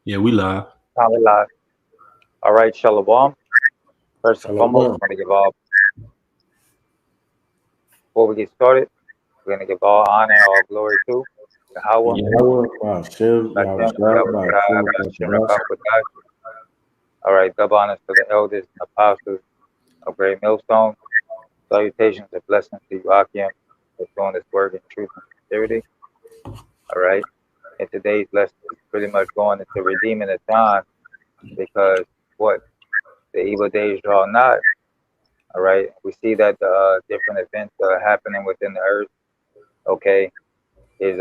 Yeah, we live. Now we live. All right, Shalom. First and foremost, Shalom. we're going to give all, before we get started, we're going to give all honor and all glory to Yahweh, Yahweh, Hashem, Yahweh Bashem, Shai, Yahweh Shai, Bashem, Ba'atim, Rakakwadash. All right, double honors to the elders and apostles of Great Millstone. Salutations and blessings to you, Akim, for doing this work in truth and sincerity. All right. And today's lesson is pretty much going into redeeming the time because what? The evil days draw nigh. All right. We see that the different events that are happening within the earth, okay, is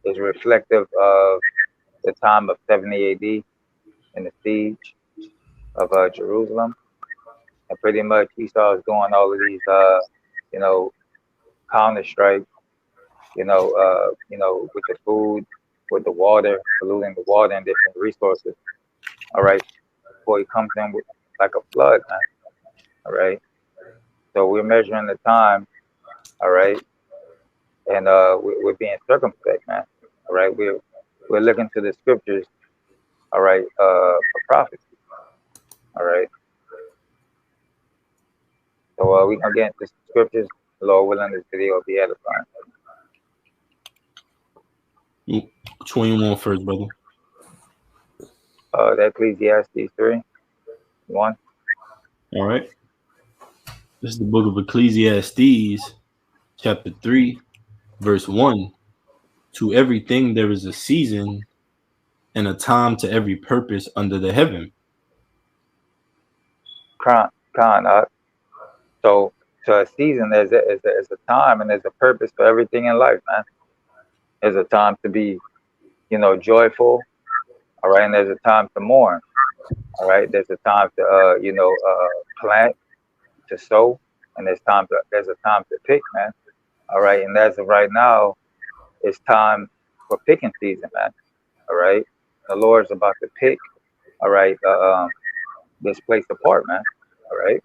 is reflective of the time of 70 AD and the siege of Jerusalem. And pretty much Esau is doing all of these you know, counter strikes, with the food, with the water, polluting the water and different resources. All right. Before he comes in with like a flood, man. All right. So we're measuring the time, all right, and we're being circumspect, man. All right. We're looking to the scriptures, all right, for prophecy. All right. So we're gonna get into scriptures. Lord willing, this video will be edifying. Which one you want first, brother? That Ecclesiastes 3:1. All right. This is the book of Ecclesiastes, chapter 3, verse 1. To everything there is a season and a time to every purpose under the heaven. Con. So to a season, there's a time and there's a purpose for everything in life, man. There's a time to be, joyful. All right, and there's a time to mourn. All right, there's a time to plant, to sow, and there's a time to pick, man. All right, and as of right now, it's time for picking season, man. All right, the Lord's about to pick. All right, this place apart, man. All right,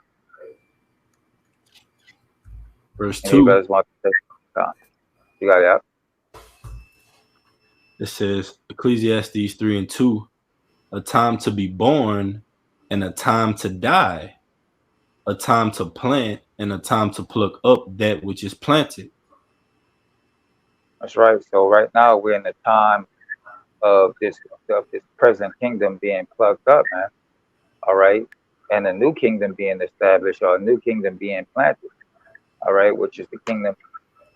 Verse any 2, brothers want to take time? You got it out. it says Ecclesiastes 3 and 2, a time to be born and a time to die, a time to plant and a time to pluck up that which is planted. That's right. So right now we're in the time of this present kingdom being plucked up, man. All right, and a new kingdom being established or a new kingdom being planted. All right, which is the kingdom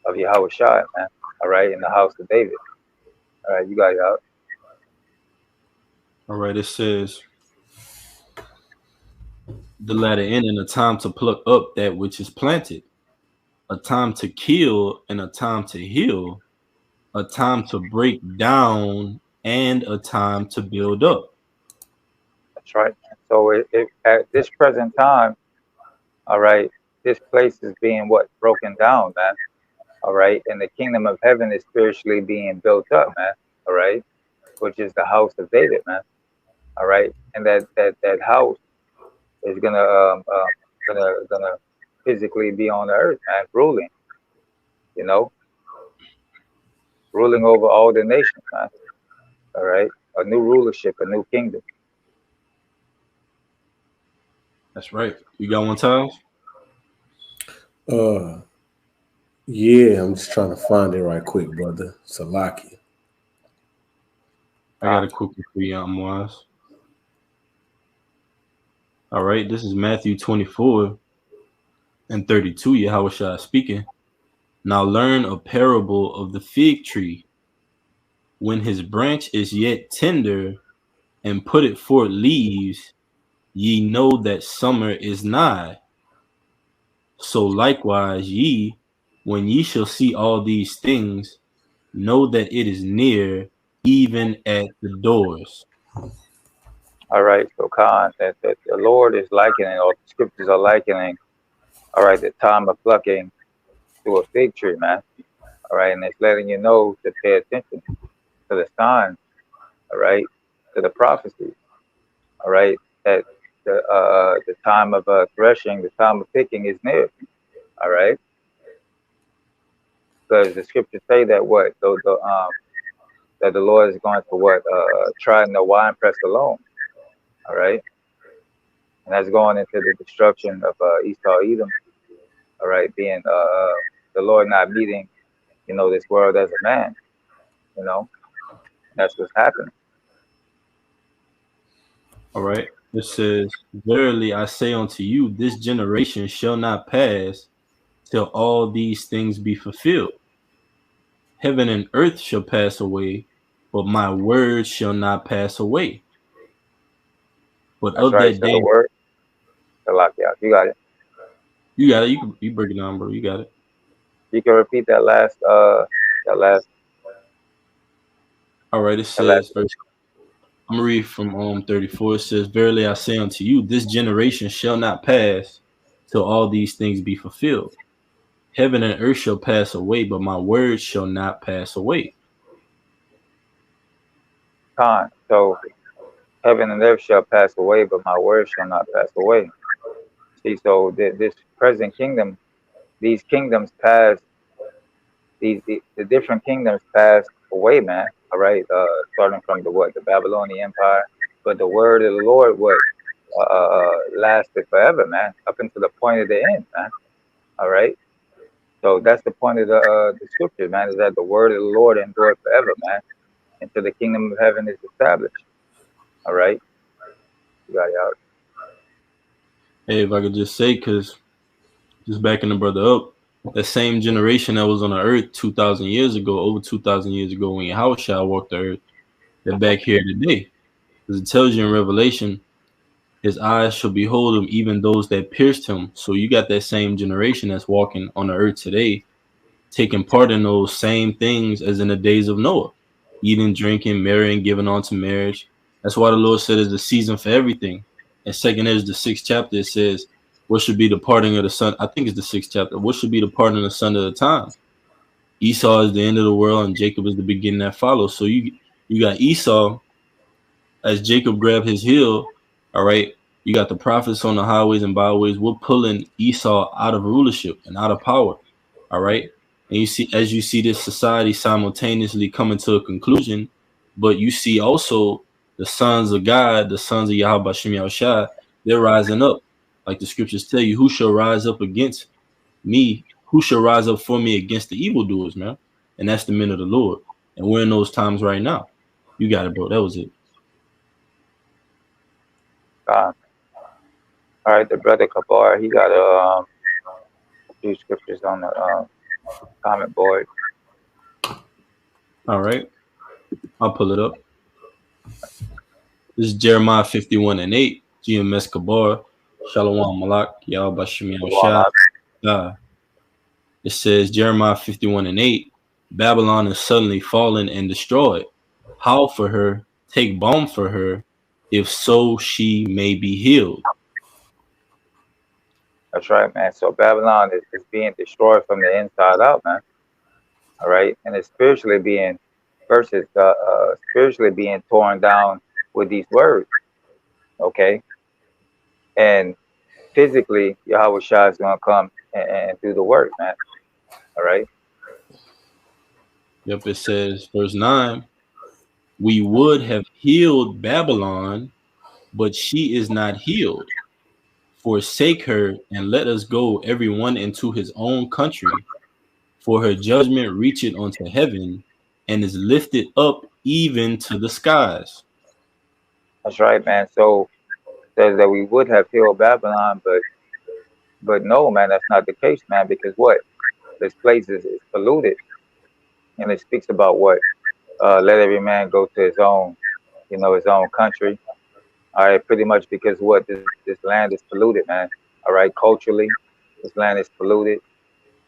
of Yahweh Shai, man. All right, in the house of David. All right, you got it out. All right, it says the latter end and a time to pluck up that which is planted, a time to kill and a time to heal, a time to break down and a time to build up. That's right. So at this present time, all right, this place is being what broken down, man. All right, and the kingdom of heaven is spiritually being built up, man. All right, which is the house of David, man. All right, and that house is gonna physically be on the earth, man, ruling, you know, ruling over all the nations, man. All right, a new rulership, a new kingdom. That's right. You got one, Tiles? Uh, yeah, I'm just trying to find it right quick, brother. Salaki. I got a quick one for you, Wise. All right, this is Matthew 24 and 32, Yahweh Shai speaking. Now learn a parable of the fig tree. When his branch is yet tender and put it forth leaves, ye know that summer is nigh. So likewise ye, when ye shall see all these things, know that it is near, even at the doors. All right, so Khan, that the Lord is likening, or the scriptures are likening, all right, the time of plucking to a fig tree, man. All right, and it's letting you know to pay attention to the signs, all right, to the prophecies, all right, that the time of threshing, the time of picking is near, all right, because the scriptures say that what that the Lord is going to what? Try the wine press alone. All right. And that's going into the destruction of Esau, Edom. All right. Being the Lord not meeting, this world as a man, you know, that's what's happening. All right. It says, "Verily I say unto you, this generation shall not pass till all these things be fulfilled. Heaven and earth shall pass away, but my word shall not pass away. But That's of right. that So the day," word, the Lafayette. You got it. you got it. You break it down, bro. You got it. You can repeat that last, All right. It that last. says, I'm gonna read from 34. It says, "Verily I say unto you, this generation shall not pass till all these things be fulfilled. Heaven and earth shall pass away, but my word shall not pass away." Time. So heaven and earth shall pass away, but my word shall not pass away. See, so this present kingdom, these kingdoms pass, the different kingdoms pass away, man. All right, starting from the Babylonian Empire, but the word of the Lord lasted forever, man, up until the point of the end, man. All right, so that's the point of the scripture, man, is that the word of the Lord endured forever, man, until the kingdom of heaven is established. All right, you got it out. Hey, if I could just say, because just backing the brother up, that same generation that was on the earth 2,000 years ago, over 2,000 years ago, when Yahushua walked the earth, they're back here today. Because it tells you in Revelation, his eyes shall behold him, even those that pierced him. So you got that same generation that's walking on the earth today, taking part in those same things as in the days of Noah, eating, drinking, marrying, giving on to marriage. That's why the Lord said there's a season for everything. And second is the sixth chapter. It says, "What should be the parting of the son?" I think it's the sixth chapter. "What should be the parting of the son of the time?" Esau is the end of the world, and Jacob is the beginning that follows. So you got Esau as Jacob grabbed his heel. All right, you got the prophets on the highways and byways. We're pulling Esau out of rulership and out of power. All right, and you see, as you see this society simultaneously coming to a conclusion, but you see also the sons of God, the sons of Yahweh Shem Yahushua, they're rising up. Like the scriptures tell you, who shall rise up against me? Who shall rise up for me against the evildoers, man? And that's the men of the Lord. And we're in those times right now. You got it, bro. That was it. All right, the brother Kabar, he got a few scriptures on the comment board. All right. I'll pull it up. This is Jeremiah 51 and 8. GMS Kabar. Shalom Malak. Yahweh Bashim Yahushua. It says Jeremiah 51 and 8. Babylon is suddenly fallen and destroyed. Howl for her, take balm for her, if so she may be healed. That's right, man. So Babylon is being destroyed from the inside out, man. All right, and it's spiritually being versus spiritually being torn down with these words. Okay, and physically, Yahweh Shah is gonna come and do the work, man. All right. Yep, it says, verse 9, we would have healed Babylon, but she is not healed. Forsake her and let us go, everyone into his own country. For her judgment reacheth unto heaven and is lifted up even to the skies. That's right, man. So says that we would have healed Babylon, but no, man, that's not the case, man. Because what this place is polluted, and it speaks about what let every man go to his own, his own country. All right, pretty much because what this land is polluted, man. All right, culturally, this land is polluted.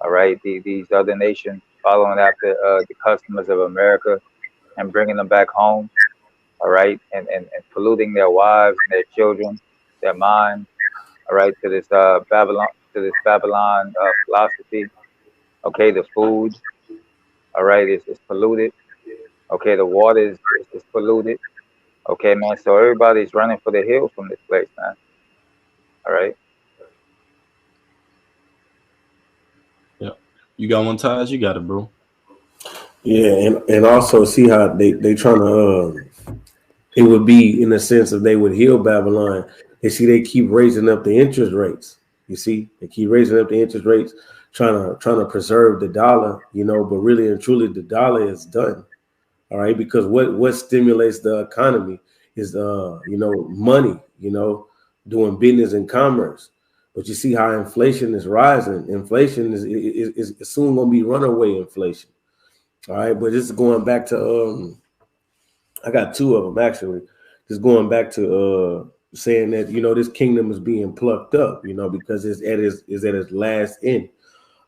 All right, these other nations following after the customers of America and bringing them back home. All right, and polluting their wives and their children, their minds. All right, to this Babylon philosophy. Okay, the food. All right, it's polluted. Okay, the water is polluted. Okay, man. So everybody's running for the hills from this place, man. All right. Yeah. You got one, Taj? You got it, bro. Yeah, and also see how they trying to it would be in the sense of they would heal Babylon. And see, they keep raising up the interest rates. You see, they keep raising up the interest rates, trying to preserve the dollar. But really and truly, the dollar is done. All right, because what stimulates the economy is money. Doing business and commerce. But you see how inflation is rising. Inflation is soon going to be runaway inflation. All right, but this is going back to I got two of them actually. Just going back to saying that this kingdom is being plucked up, because it's at its last end.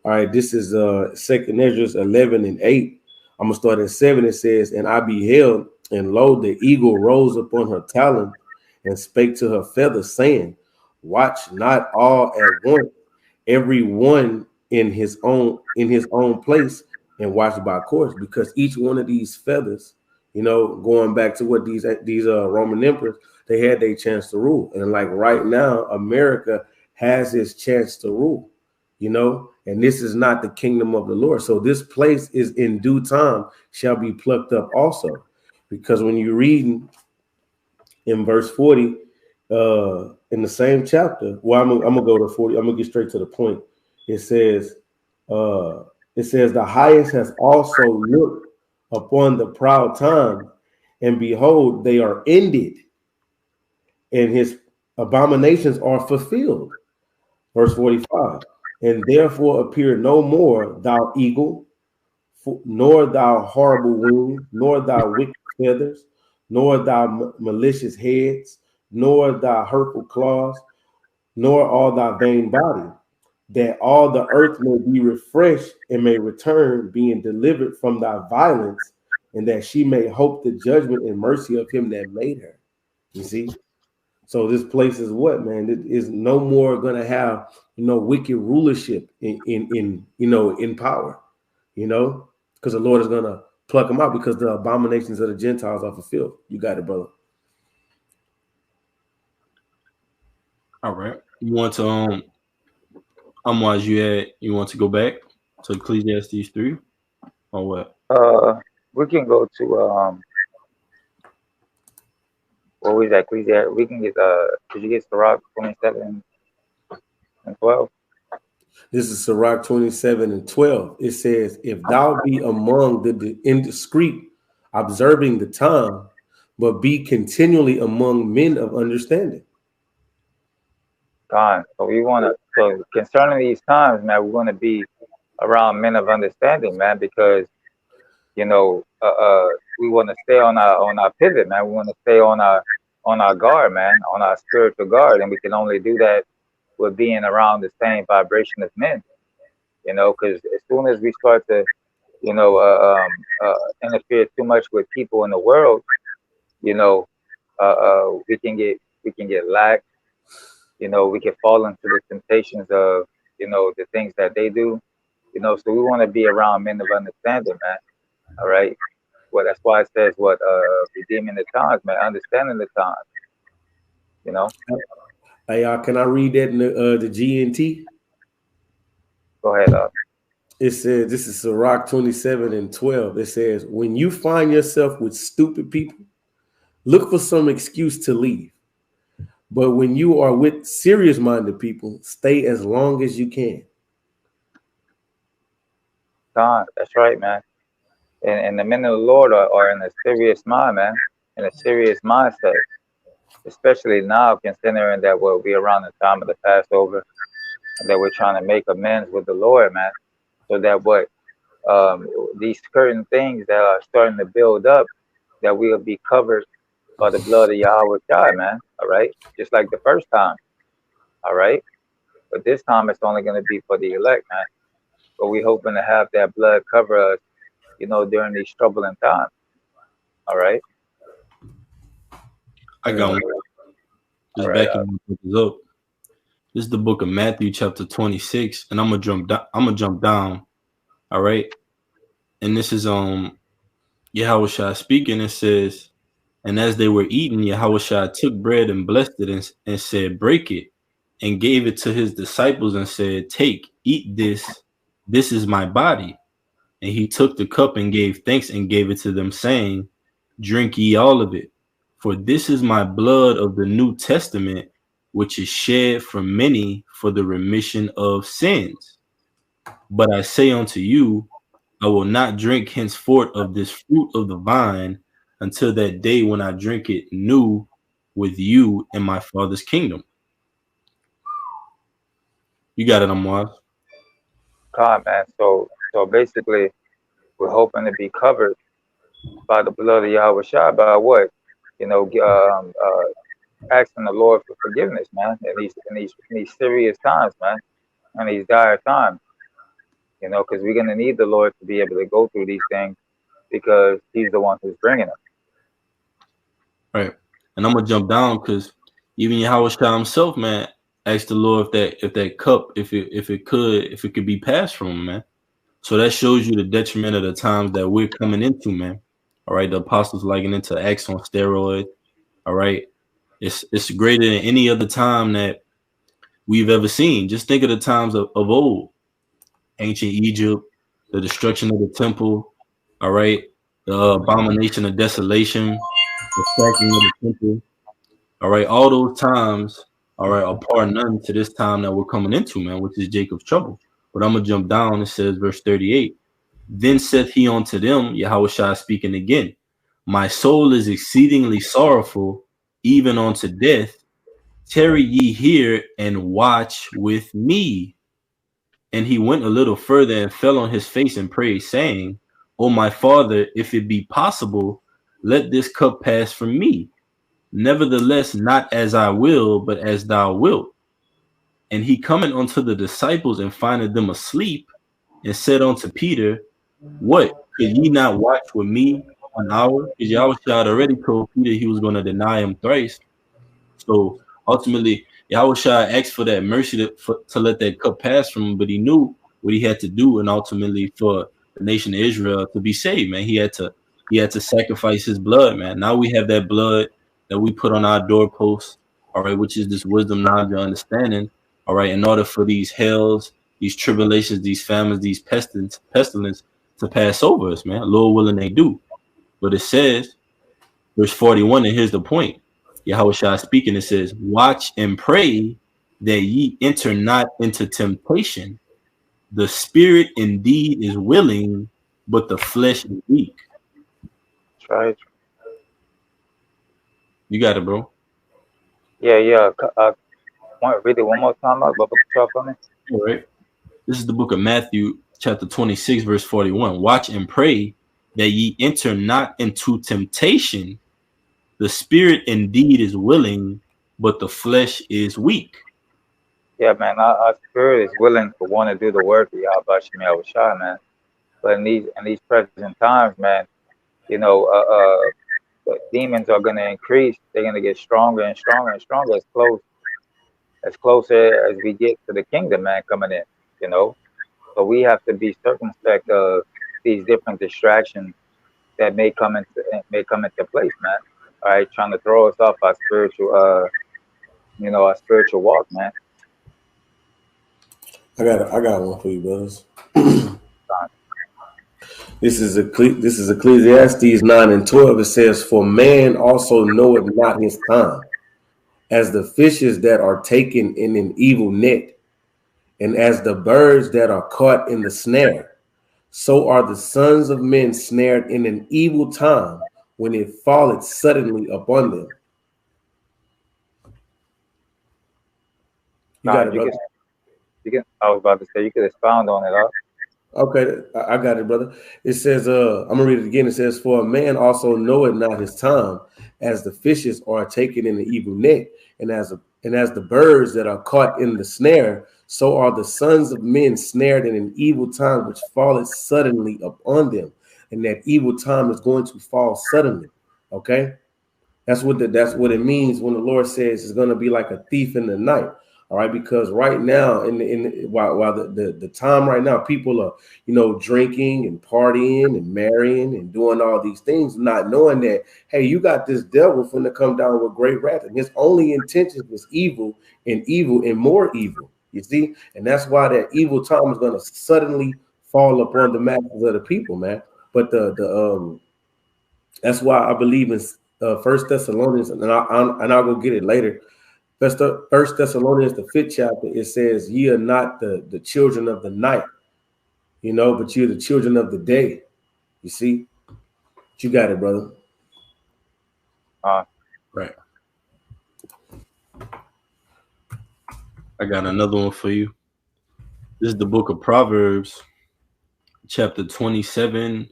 All right, this is Second Ezra 11:8. I'm gonna start at 7. It says, "And I beheld, and lo, the eagle rose upon her talon, and spake to her feathers, saying, Watch not all at once, every one in his own place, and watch by course, because each one of these feathers, going back to what these Roman emperors, they had their chance to rule, and like right now, America has its chance to rule, and this is not the kingdom of the Lord. So this place is in due time shall be plucked up also, because when you read in verse 40, in the same chapter. Well, I'm gonna go to 40. I'm gonna get straight to the point. It says, the highest has also looked upon the proud time, and behold, they are ended, and his abominations are fulfilled. Verse 45. And therefore appear no more thou eagle, nor thou horrible wing, nor thy wicked feathers, nor thy malicious heads, nor thy hurtful claws, nor all thy vain body, that all the earth may be refreshed and may return, being delivered from thy violence, and that she may hope the judgment and mercy of him that made her. You see? So this place is what, man? It is no more gonna have wicked rulership in power, because the Lord is gonna pluck them out because the abominations of the Gentiles are fulfilled. You got it, brother. All right. You want to Amwaz, you want to go back to Ecclesiastes 3 or what? We can go to what was that? Ecclesiastes. We can get did you get Sirach 27 and 12? This is Sirach 27:12. It says, If thou be among the indiscreet, observing the time, but be continually among men of understanding. Gone. So concerning these times, man, we want to be around men of understanding, man, because you know, we want to stay on our pivot, man. We want to stay on our guard, man, on our spiritual guard, and we can only do that with being around the same vibration as men, because as soon as we start to, interfere too much with people in the world, you know, we can get lax, we can fall into the temptations of, the things that they do, so we want to be around men of understanding, man. All right. Well, that's why it says what redeeming the times, man, understanding the times. Hey, can I read that in the GNT? Go ahead. It says, this is Sirach 27:12. It says, when you find yourself with stupid people, look for some excuse to leave. But when you are with serious-minded people, stay as long as you can. Con, that's right, man. And the men of the Lord are in a serious mind, man, in a serious mindset, especially now, considering that we'll be around the time of the Passover and that we're trying to make amends with the Lord, man, so that these certain things that are starting to build up, that we'll be covered by the blood of Yahweh Shai, man. All right, just like the first time. All right, but this time it's only going to be for the elect, man. But we hoping to have that blood cover us, during these troubling times. All right. I got one. Just right, backing this up. This is the book of Matthew, chapter 26, and I'm gonna jump down. All right. And this is Yahushua speaking. It says, and as they were eating, Yahushua took bread and blessed it and said, break it, and gave it to his disciples and said, take, eat this. This is my body. And he took the cup and gave thanks and gave it to them, saying, Drink ye all of it, for this is my blood of the New Testament, which is shed for many for the remission of sins. But I say unto you, I will not drink henceforth of this fruit of the vine until that day when I drink it new with you in my Father's kingdom. You got it, Amwaz. God, man. So basically, we're hoping to be covered by the blood of Yahweh Shai by what? You know, asking the Lord for forgiveness, man, in these serious times, man, in these dire times. You know, because we're gonna need the Lord to be able to go through these things because He's the one who's bringing them. Right. And I'm gonna jump down because even Yahweh Shai himself, man, asked the Lord if that cup, if it could be passed from him, man. So that shows you the detriment of the times that we're coming into, man. All right, the apostles liken it to Acts on steroids. All right, it's greater than any other time that we've ever seen. Just think of the times of old, ancient Egypt, the destruction of the temple. All right, the abomination of desolation, the sacking of the temple. All right, all those times, all right, are par none to this time that we're coming into, man, which is Jacob's trouble. But I'm gonna jump down. It says, verse 38. Then saith he unto them, Yahweh Shai speaking again, my soul is exceedingly sorrowful, even unto death. Tarry ye here and watch with me. And he went a little further and fell on his face and prayed, saying, O my father, if it be possible, let this cup pass from me. Nevertheless, not as I will, but as thou wilt. And he coming unto the disciples and finding them asleep, and said unto Peter, What? Could ye not watch with me an hour? Because Yahweh had already told Peter he was going to deny him thrice. So ultimately, Yahweh asked for that mercy to let that cup pass from him, but he knew what he had to do, and ultimately for the nation of Israel to be saved, man, he had to sacrifice his blood, man. Now we have that blood that we put on our doorposts, all right, which is this wisdom, knowledge, and understanding, all right, in order for these hells, these tribulations, these famines, these pestilence to pass over us, man. Lord willing, they do. But it says, verse 41, and here's the point. Yahweh Shai speaking, it says, watch and pray that ye enter not into temptation. The spirit indeed is willing, but the flesh is weak. That's right. You got it, bro. Yeah. Read it one more time, up for me. All right. This is the book of Matthew, chapter 26, verse 41. Watch and pray that ye enter not into temptation. The spirit indeed is willing, but the flesh is weak. Yeah, man, our spirit is willing to want to do the work of Yahweh Shai, man. But in these present times, man, you know, the demons are going to increase. They're going to get stronger and stronger and stronger as closer as we get to the kingdom, man, coming in. You know, so we have to be circumspect of these different distractions that may come into place, man. All right, trying to throw us off our spiritual, our spiritual walk, man. I got one for you, brothers. This is Ecclesiastes 9:12. It says, "For man also knoweth not his time, as the fishes that are taken in an evil net, and as the birds that are caught in the snare. So are the sons of men snared in an evil time, when it falleth suddenly upon them." You got it, brother. I was about to say you could expound on it, huh? Okay, I got it, brother. It says, I'm gonna read it again. It says, "For a man also knoweth not his time, as the fishes are taken in the evil net, and as the birds that are caught in the snare, so are the sons of men snared in an evil time, which falleth suddenly upon them." And that evil time is going to fall suddenly. Okay, that's what it means when the Lord says it's going to be like a thief in the night. All right, because right now, while the time right now, people are drinking and partying and marrying and doing all these things, not knowing that, hey, you got this devil finna come down with great wrath, and his only intention was evil and more evil. You see, and that's why that evil time is going to suddenly fall upon the masses of the people, man. But the that's why I believe in First Thessalonians, and I'll go get it later. First Thessalonians, the 5th chapter, it says, "Ye are not the children of the night, but you're the children of the day." You see, you got it, brother. Right. I got another one for you. This is the book of Proverbs, chapter 27,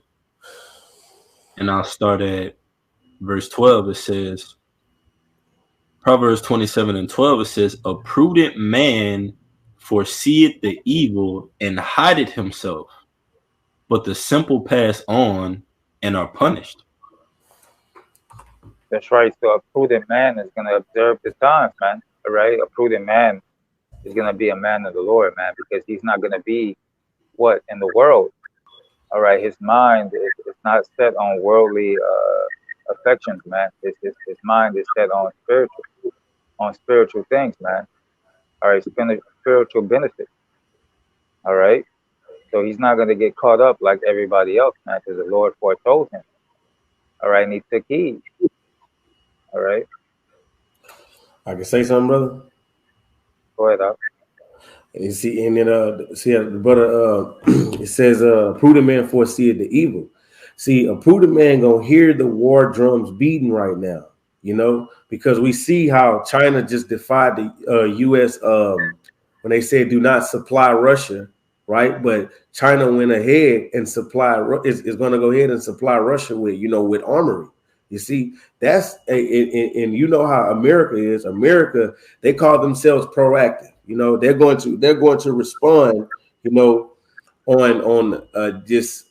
and I'll start at verse 12. It says, Proverbs 27:12, it says, "A prudent man foreseeth the evil and hideth himself, but the simple pass on and are punished." That's right. So a prudent man is going to observe the times, man. All right. A prudent man is going to be a man of the Lord, man, because he's not going to be what in the world. All right. His mind is not set on worldly affections, man. His mind is set on spiritual things, man. All right. Spiritual benefits. All right. So he's not going to get caught up like everybody else, man, because the Lord foretold him. All right. And he took heed. All right. I can say something, brother. Go ahead, Doc. You see, and then the brother it says, "Prudent man foreseeth the evil." See, a prudent man gonna hear the war drums beating right now, because we see how China just defied the U.S. When they said do not supply Russia, right? But China went ahead and is going to go ahead and supply Russia with armory. You see, that's and you know how America is. America, they call themselves proactive. They're going to respond. On this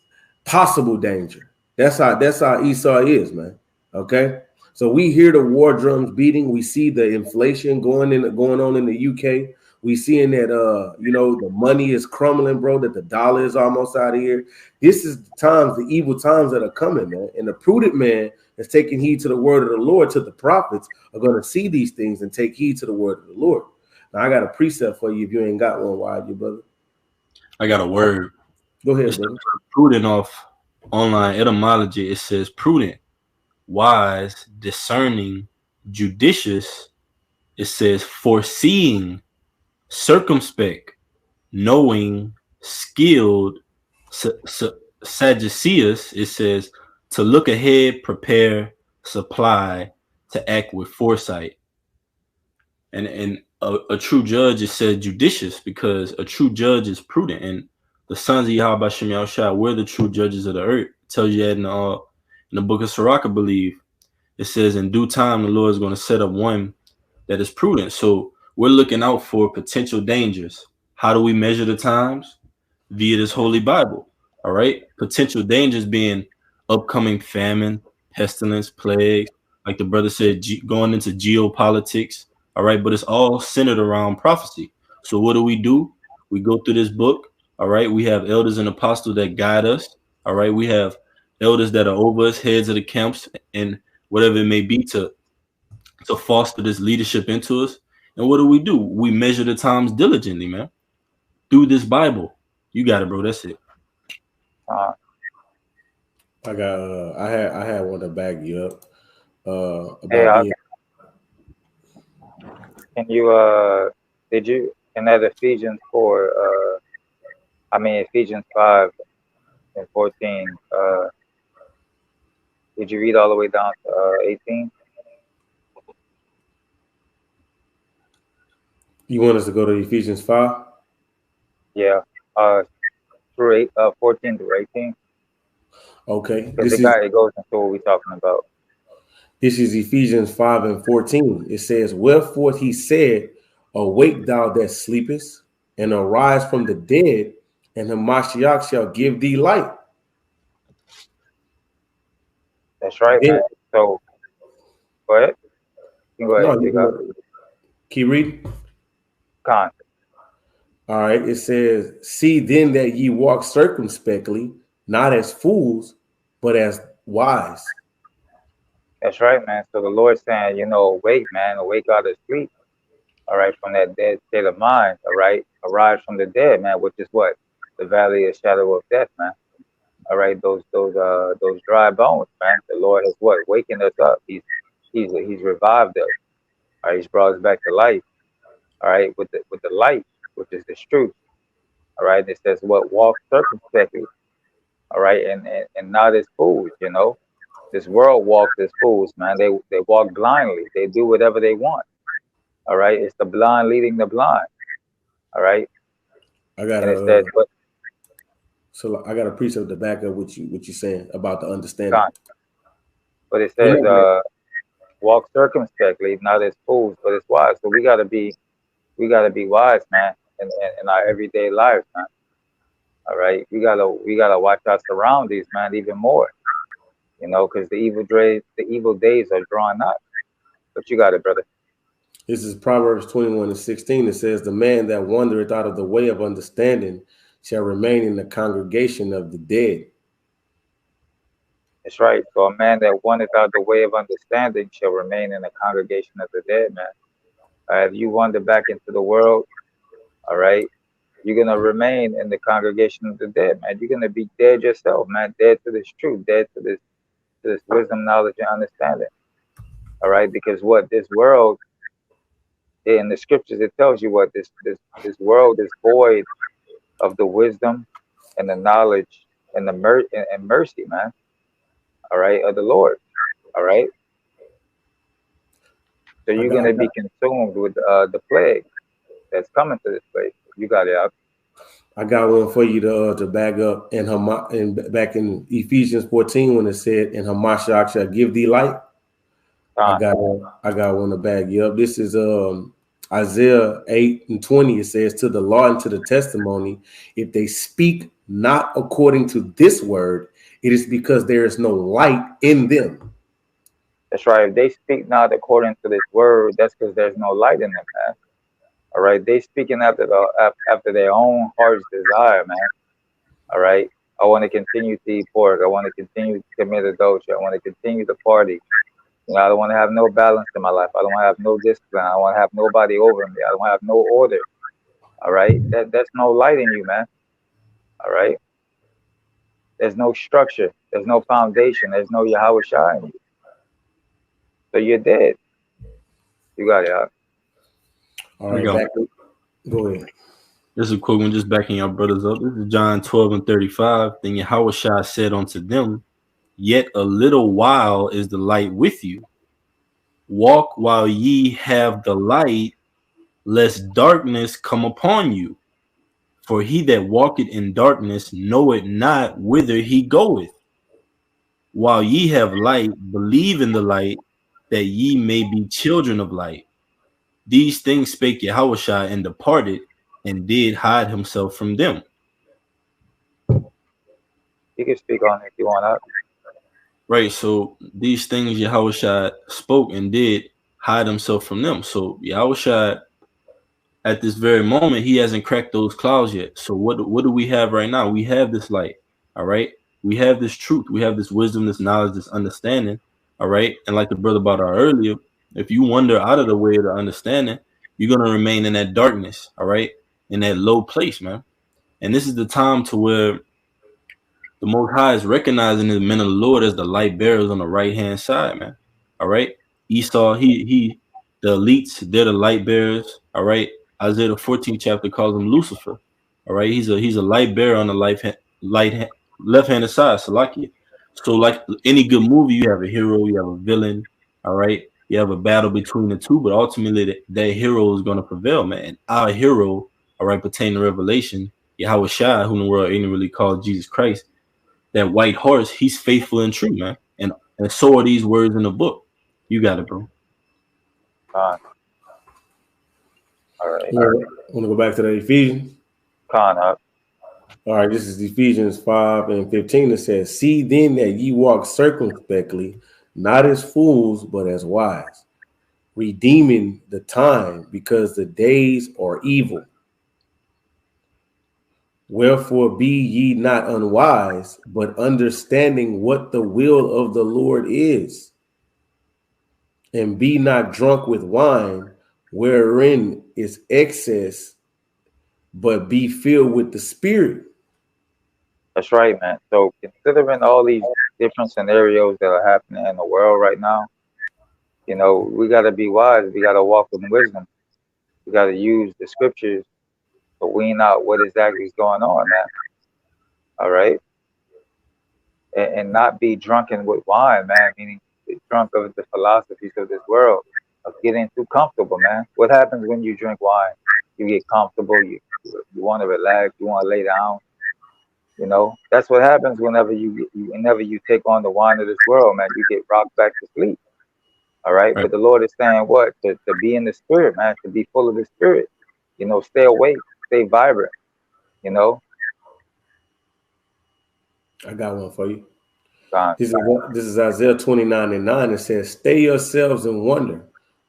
possible danger. That's how Esau is, man. Okay, so we hear the war drums beating. We see the inflation going on in the UK. We seeing that the money is crumbling, bro. That the dollar is almost out of here. This is the evil times that are coming, man. And the prudent man that's taking heed to the word of the Lord, to the prophets, are going to see these things and take heed to the word of the Lord. Now, I got a precept for you if you ain't got one, why, you brother? I got a word. Go ahead, brother. Prudent off online etymology. It says prudent, wise, discerning, judicious. It says foreseeing, circumspect, knowing, skilled, sagacious. It says to look ahead, prepare, supply, to act with foresight. And a true judge is said judicious, because a true judge is prudent. And the sons of Yahweh Shem Yahushua, we're the true judges of the earth. It tells you that in the book of Sirach, I believe. It says in due time the Lord is going to set up one that is prudent. So we're looking out for potential dangers. How do we measure the times? Via this holy Bible. All right. Potential dangers being upcoming famine, pestilence, plagues, like the brother said, going into geopolitics. All right. But it's all centered around prophecy. So what do? We go through this book. All right. We have elders and apostles that guide us. All right. We have elders that are over us, heads of the camps, and whatever it may be, to foster this leadership into us. And what do? We measure the times diligently, man, through this Bible. You got it, bro. That's it. I got. I had one to back you up. Can you in that Ephesians 4? Ephesians 5 and 14. Did you read all the way down to 18? You want us to go to Ephesians 5? Yeah. Through 14 through 18. Okay. Because it goes into what we're talking about. This is Ephesians 5 and 14. It says, "Wherefore he said, Awake thou that sleepest, and arise from the dead, and the Mashiach shall give thee light." That's right, man. So, go ahead. Go ahead. Keep reading. Con. All right. It says, "See then that ye walk circumspectly, not as fools, but as wise." That's right, man. So the Lord's saying, awake, man, awake out of sleep. All right, from that dead state of mind. All right, arise from the dead, man, which is what? the valley of shadow of death, man. All right, those dry bones, man. The Lord has what? Wakened us up. He's revived us. All right, he's brought us back to life. All right, with the light, which is the truth. All right, it says what? Walk circumspectly. All right, and not as fools. You know, this world walks as fools, man. They walk blindly. They do whatever they want. All right, it's the blind leading the blind. All right, I got and it says, but I got a precept to back up what you saying about the understanding. God, but it says, walk circumspectly, not as fools, but as wise. So we gotta be wise, man, in our everyday lives, man. All right, we gotta watch our surroundings, man, even more. You know, because the evil days are drawing up. But you got it, brother. This is Proverbs 21:16. It says, "The man that wandereth out of the way of understanding shall remain in the congregation of the dead." That's right. So a man that wanteth out the way of understanding shall remain in the congregation of the dead, man. If you wander back into the world, all right, you're gonna remain in the congregation of the dead, man. You're gonna be dead yourself, man. Dead to this truth, dead to this wisdom, knowledge, and understanding. All right, because what this world in the scriptures it tells you what this world is void of the wisdom and the knowledge and the and mercy, man. All right, of the Lord. All right. So you're gonna be consumed with the plague that's coming to this place. You got it out. I got one for you to back up and back in Ephesians 14 when it said, "And Hamashiach shall give thee light." I got one to back you up. This is Isaiah 8:20. It says, "To the law and to the testimony, if they speak not according to this word, it is because there is no light in them." That's right. If they speak not according to this word, that's because there's no light in them, man. All right. They speaking after their own heart's desire, man. All right. I want to continue to eat pork. I want to continue to commit adultery. I want to continue to party. You know, I don't want to have no balance in my life. I don't want to have no discipline. I don't want to have nobody over me. I don't want to have no order. All right. That's no light in you, man. All right. There's no structure. There's no foundation. There's no Yahweh Shai in you. So you're dead. You got it out. All right. Go ahead. This is a quick one, just backing your brothers up. This is John 12:35. Then Yahweh Shai said unto them, "Yet a little while is the light with you. Walk while ye have the light, lest darkness come upon you. For he that walketh in darkness knoweth not whither he goeth. While ye have light, believe in the light, that ye may be children of light." These things spake Yahushua and departed, and did hide himself from them. You can speak on it if you want. Right, so these things Yahushua spoke and did hide himself from them. So Yahushua, at this very moment, he hasn't cracked those clouds yet. So what do we have right now? We have this light, all right? We have this truth. We have this wisdom, this knowledge, this understanding, all right? And like the brother brought out earlier, if you wander out of the way of the understanding, you're going to remain in that darkness, all right? In that low place, man. And this is the time to where the Most High is recognizing the men of the Lord as the light bearers on the right-hand side, man. All right? Esau, the elites, they're the light bearers, all right? Isaiah the 14th chapter calls him Lucifer, all right? He's a light bearer on the left-handed side, Salakia. So like any good movie, you have a hero, you have a villain, all right? You have a battle between the two, but ultimately that hero is going to prevail, man. And our hero, all right, pertaining to Revelation, Yahweh Shai, who in the world ain't really called Jesus Christ, that white horse, he's faithful and true, man. And so are these words in the book. You got it, bro. All right. Want to go back to the Ephesians? Up. All right, this is Ephesians 5:15. It says, "See then that ye walk circumspectly, not as fools, but as wise, redeeming the time, because the days are evil. Wherefore be ye not unwise, but understanding what the will of the Lord is. And be not drunk with wine, wherein is excess, but be filled with the Spirit." That's right, man. So considering all these different scenarios that are happening in the world right now, we got to be wise. We got to walk in wisdom. We got to use the scriptures to wean out what exactly is going on, man. All right, and not be drunken with wine, man. Meaning drunk of the philosophies of this world, of getting too comfortable, man. What happens when you drink wine? You get comfortable. You want to relax. You want to lay down. That's what happens whenever you take on the wine of this world, man. You get rocked back to sleep. All right. Right. But the Lord is saying what? To be in the spirit, man, to be full of the spirit. Stay awake, stay vibrant, you know. I got one for you. God. This is Isaiah 29:9. It says, "Stay yourselves and wonder,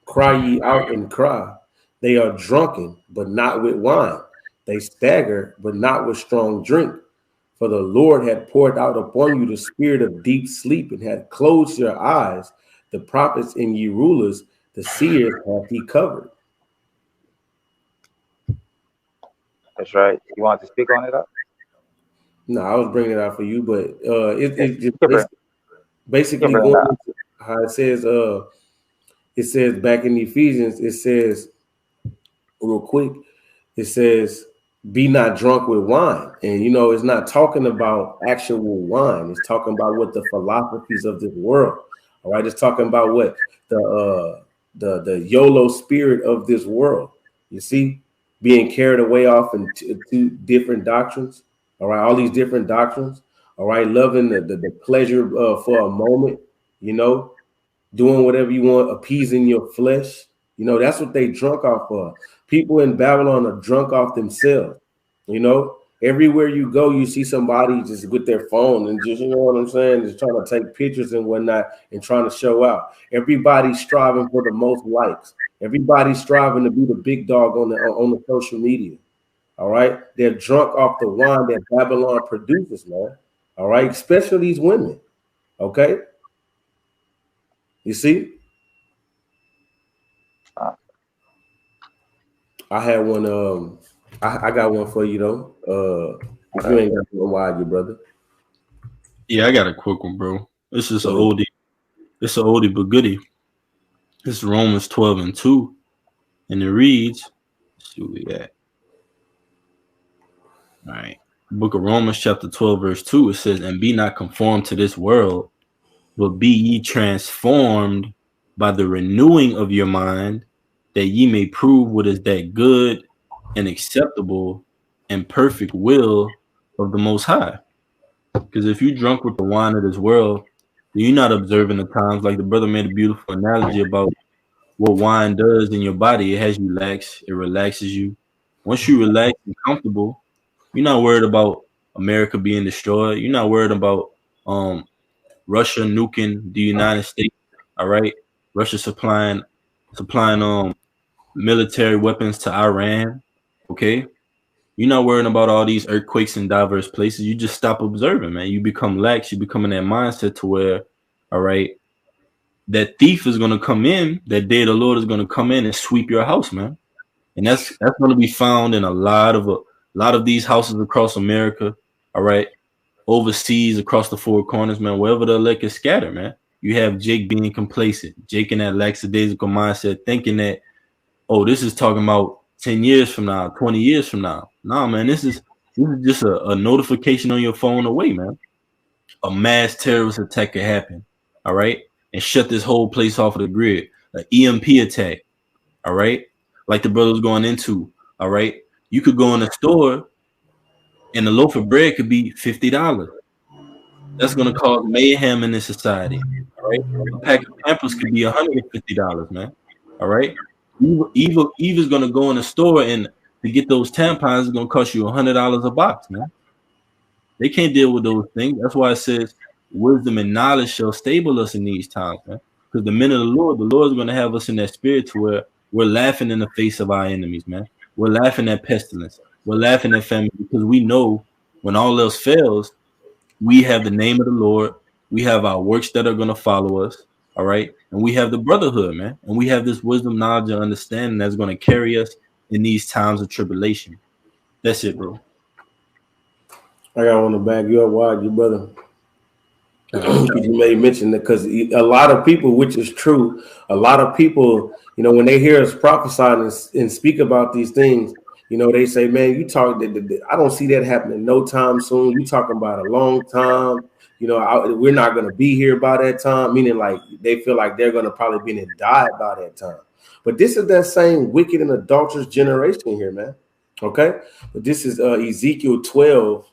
cry ye out and cry. They are drunken, but not with wine. They stagger, but not with strong drink. For the Lord had poured out upon you the spirit of deep sleep and had closed your eyes. The prophets and ye rulers, the seers hath he covered." That's right. You want to speak on it up? No, I was bringing it out for you, but You basically bring it going out. into how it says back in Ephesians, it says real quick, it says, "Be not drunk with wine." And it's not talking about actual wine. It's talking about what the philosophies of this world. All right, it's talking about what the YOLO spirit of this world. You see, being carried away off into different doctrines. All right, all these different doctrines. All right, loving the pleasure for a moment. Doing whatever you want, appeasing your flesh. That's what they drunk off of. People in Babylon are drunk off themselves. Everywhere you go, you see somebody just with their phone and just, what I'm saying, just trying to take pictures and whatnot and trying to show out. Everybody's striving for the most likes. Everybody's striving to be the big dog on the social media. All right. They're drunk off the wine that Babylon produces, man. All right. Especially these women. Okay. You see? I had one. I got one for you though. If you ain't got one, why you, brother? Yeah, I got a quick one, bro. This is an oldie. It's an oldie but goodie. This is Romans 12:2, and it reads, let's see where we at. All right. Book of Romans, chapter 12, verse 2, it says, "And be not conformed to this world, but be ye transformed by the renewing of your mind, that ye may prove what is that good and acceptable and perfect will of the Most High." Because if you drunk with the wine of this world, you're not observing the times. Like the brother made a beautiful analogy about what wine does in your body. It has you relax. It relaxes you. Once you relax and comfortable, you're not worried about America being destroyed. You're not worried about Russia nuking the United States. All right, Russia supplying military weapons to Iran. Okay, you're not worrying about all these earthquakes in diverse places. You just stop observing, man. You become lax. You become in that mindset to where, all right, that thief is gonna come in. That day the Lord is gonna come in and sweep your house, man. And that's gonna be found in a lot of these houses across America. All right, overseas, across the four corners, man. Wherever the elect is scattered, man. You have Jake being complacent, Jake in that lackadaisical mindset, thinking that, oh, this is talking about 10 years from now, 20 years from now. Nah, man, this is just a notification on your phone away, man. A mass terrorist attack could happen, all right, and shut this whole place off of the grid. An EMP attack, all right, like the brother was going into, all right. You could go in the store and a loaf of bread could be $50. That's going to cause mayhem in this society, all right. A pack of Pampers could be $150, man, all right. Eva's going to go in the store and to get those tampons is going to cost you $100 a box, man. They can't deal with those things. That's why it says wisdom and knowledge shall stable us in these times, man. Because the men of the Lord is going to have us in that spirit to where we're laughing in the face of our enemies, man. We're laughing at pestilence. We're laughing at famine because we know when all else fails, we have the name of the Lord. We have our works that are going to follow us, all right? And we have the brotherhood, man. And we have this wisdom, knowledge, and understanding that's going to carry us in these times of tribulation. That's it, bro. I got want to back you up. Why, you brother? God. You may mention that because a lot of people, which is true, a lot of people, when they hear us prophesy and speak about these things, they say, "Man, you talk. I don't see that happening no time soon. You talking about a long time. We're not going to be here by that time." Meaning, like they feel like they're going to probably be and die by that time. But this is that same wicked and adulterous generation here, man. Okay, but this is Ezekiel 12.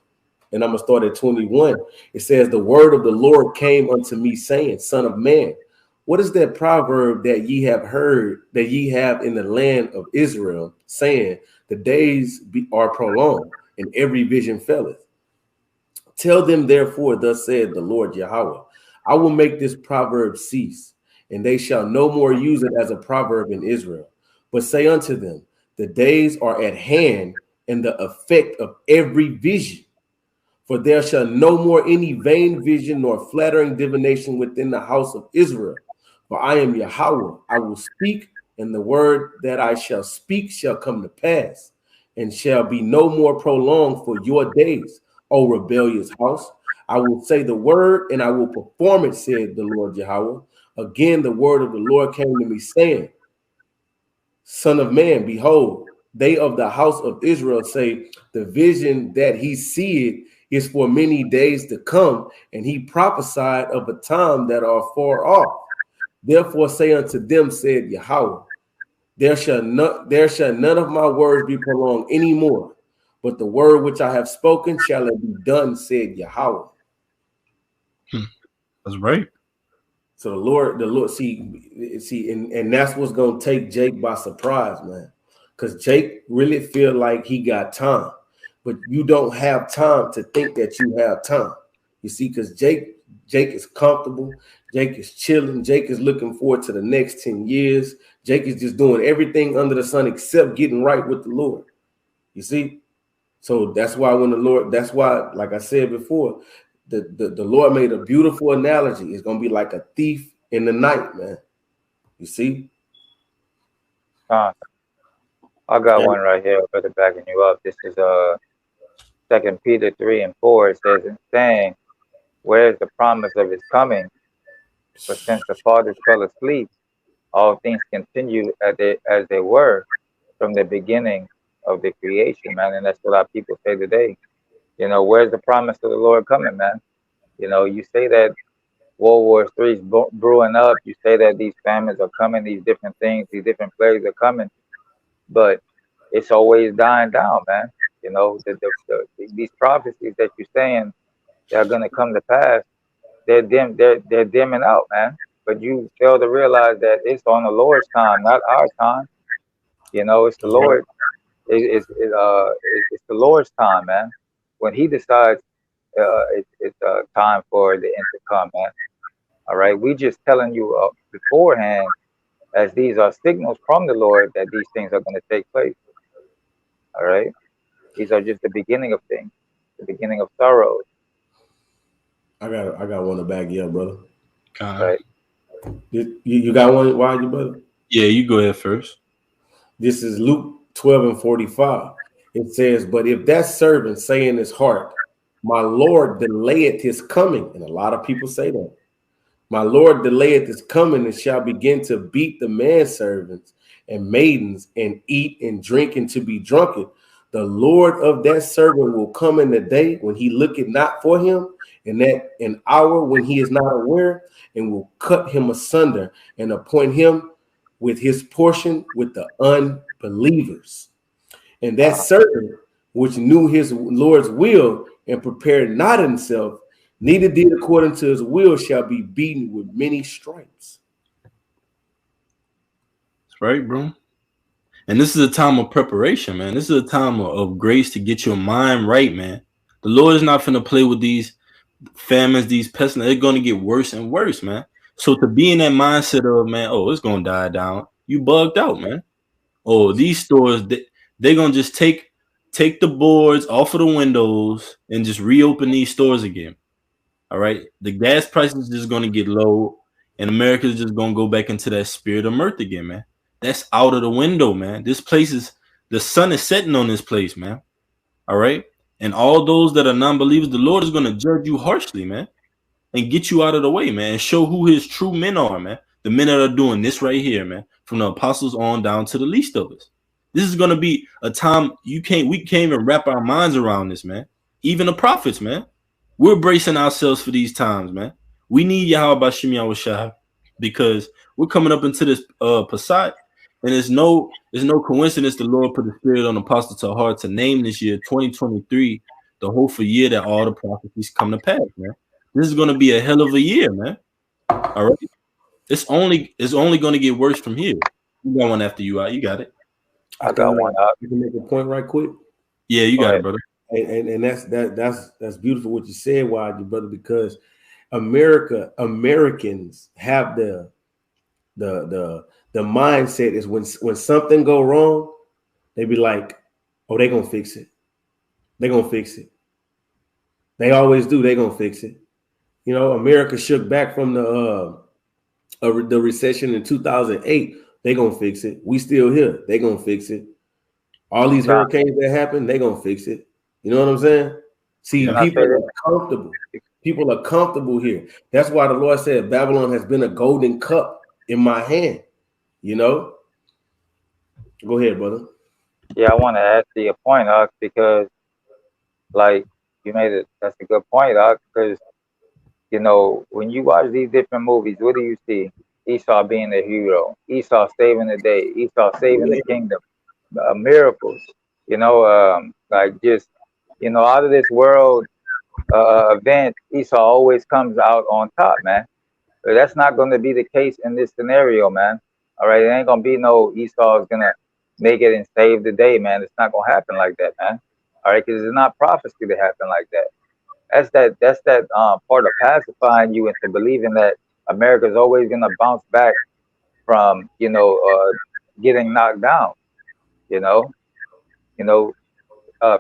And I'm going to start at 21. It says, the word of the Lord came unto me, saying, Son of man, what is that proverb that ye have heard, that ye have in the land of Israel, saying, the days are prolonged, and every vision faileth? Tell them, therefore, thus said the Lord Yahweh, I will make this proverb cease, and they shall no more use it as a proverb in Israel. But say unto them, the days are at hand, and the effect of every vision. For there shall no more any vain vision nor flattering divination within the house of Israel. For I am Yahweh. I will speak, and the word that I shall speak shall come to pass, and shall be no more prolonged for your days, O rebellious house. I will say the word, and I will perform it, said the Lord Yahweh. Again, the word of the Lord came to me, saying, Son of man, behold, they of the house of Israel say, the vision that he seeth is for many days to come, and he prophesied of a time that are far off. Therefore say unto them, said Yahweh, there shall none of my words be prolonged any more, but the word which I have spoken shall it be done, said Yahweh. That's right. So the Lord, see, and that's what's gonna take Jake by surprise, man. Because Jake really feel like he got time, but you don't have time to think that you have time. You see, because Jake is comfortable, Jake is chilling, Jake is looking forward to the next 10 years. Jake is just doing everything under the sun except getting right with the Lord. You see? So that's why like I said before, the Lord made a beautiful analogy. It's gonna be like a thief in the night, man. You see? I got one right here, brother, backing you up. This is 2 Peter 3:4. It says, in saying, where is the promise of his coming? For since the fathers fell asleep, all things continue as they were from the beginning of the creation, man. And that's what our people say today. Where's the promise of the Lord coming, man? You say that World War III is brewing up. You say that these famines are coming, these different things, these different plagues are coming, but it's always dying down, man. These prophecies that you're saying that are going to come to pass, they're dimming out, man. But you fail to realize that it's on the Lord's time, not our time. It's the Lord. It's the Lord's time, man. When He decides, it's time for the end to come, man. All right, we just telling you beforehand, as these are signals from the Lord that these things are going to take place. All right, these are just the beginning of things, the beginning of sorrows. I got one to back you up, brother. Right. You got one? Why, you brother? Yeah, you go ahead first. This is Luke 12:45. It says, but if that servant say in his heart, my Lord delayeth his coming, and a lot of people say that, my Lord delayeth his coming, and shall begin to beat the manservants and maidens, and eat and drink and to be drunken, the Lord of that servant will come in the day when he looketh not for him, and that an hour when he is not aware, and will cut him asunder and appoint him with his portion with the unbelievers. And that servant which knew his Lord's will and prepared not himself, neither did according to his will, shall be beaten with many stripes. That's right, bro. And this is a time of preparation, man. This is a time of grace to get your mind right, man. The Lord is not finna play with these famines, these pestilence. They're going to get worse and worse, man. So to be in that mindset of, man, oh, it's going to die down. You bugged out, man. Oh, these stores, they're going to just take the boards off of the windows and just reopen these stores again. All right. The gas prices just going to get low, and America's just going to go back into that spirit of mirth again, man. That's out of the window, man. This place is, the sun is setting on this place, man. All right. And all those that are non-believers, the Lord is going to judge you harshly, man, and get you out of the way, man, and show who his true men are, man. The men that are doing this right here, man, from the apostles on down to the least of us. This is going to be a time we can't even wrap our minds around this, man. Even the prophets, man. We're bracing ourselves for these times, man. We need Yahweh Bashim Yahushua because we're coming up into this Passat, and it's no coincidence the Lord put the spirit on the apostle to heart to name this year 2023 the hopeful year that all the prophecies come to pass, man. This is going to be a hell of a year, man. All right, it's only going to get worse from here. You got one after you out. You got it. I got one out. You can make a point right quick. Yeah, you got it, brother. And that's beautiful what you said, YG, brother, because Americans have the mindset is when something go wrong, they be like, oh, they gonna fix it. They gonna fix it. They always do. They gonna fix it. You know, America shook back from the recession in 2008. They gonna fix it. We still here. They gonna fix it. All these hurricanes that happen, they gonna fix it. You know what I'm saying? See, people are comfortable. People are comfortable here. That's why the Lord said Babylon has been a golden cup in my hand. You know? Go ahead, brother. Yeah, I want to add to your point, because like you made it. That's a good point, because you know, when you watch these different movies, what do you see? Esau being the hero, Esau saving the day, Esau saving the kingdom, miracles. You know, like just, you know, out of this world event, Esau always comes out on top, man. But that's not going to be the case in this scenario, man. All right, it ain't gonna be no Esau is gonna make it and save the day, man. It's not gonna happen like that, man. All right, because it's not prophecy to happen like that. That's that part of pacifying you into believing that America's always gonna bounce back from, you know, getting knocked down. You know,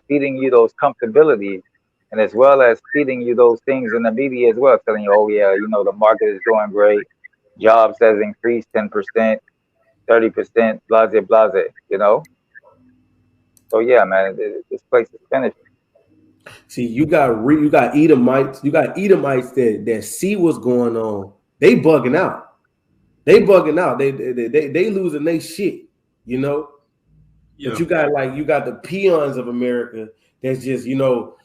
feeding you those comfortabilities, and as well as feeding you those things in the media as well, telling you, oh yeah, you know, the market is doing great, jobs has increased 10%, 30%, blase blase, you know. So yeah, man, this place is finished. See, you got Edomites, that see what's going on. They bugging out. They losing their shit, you know. Yeah. But you got the peons of America that's just, you know,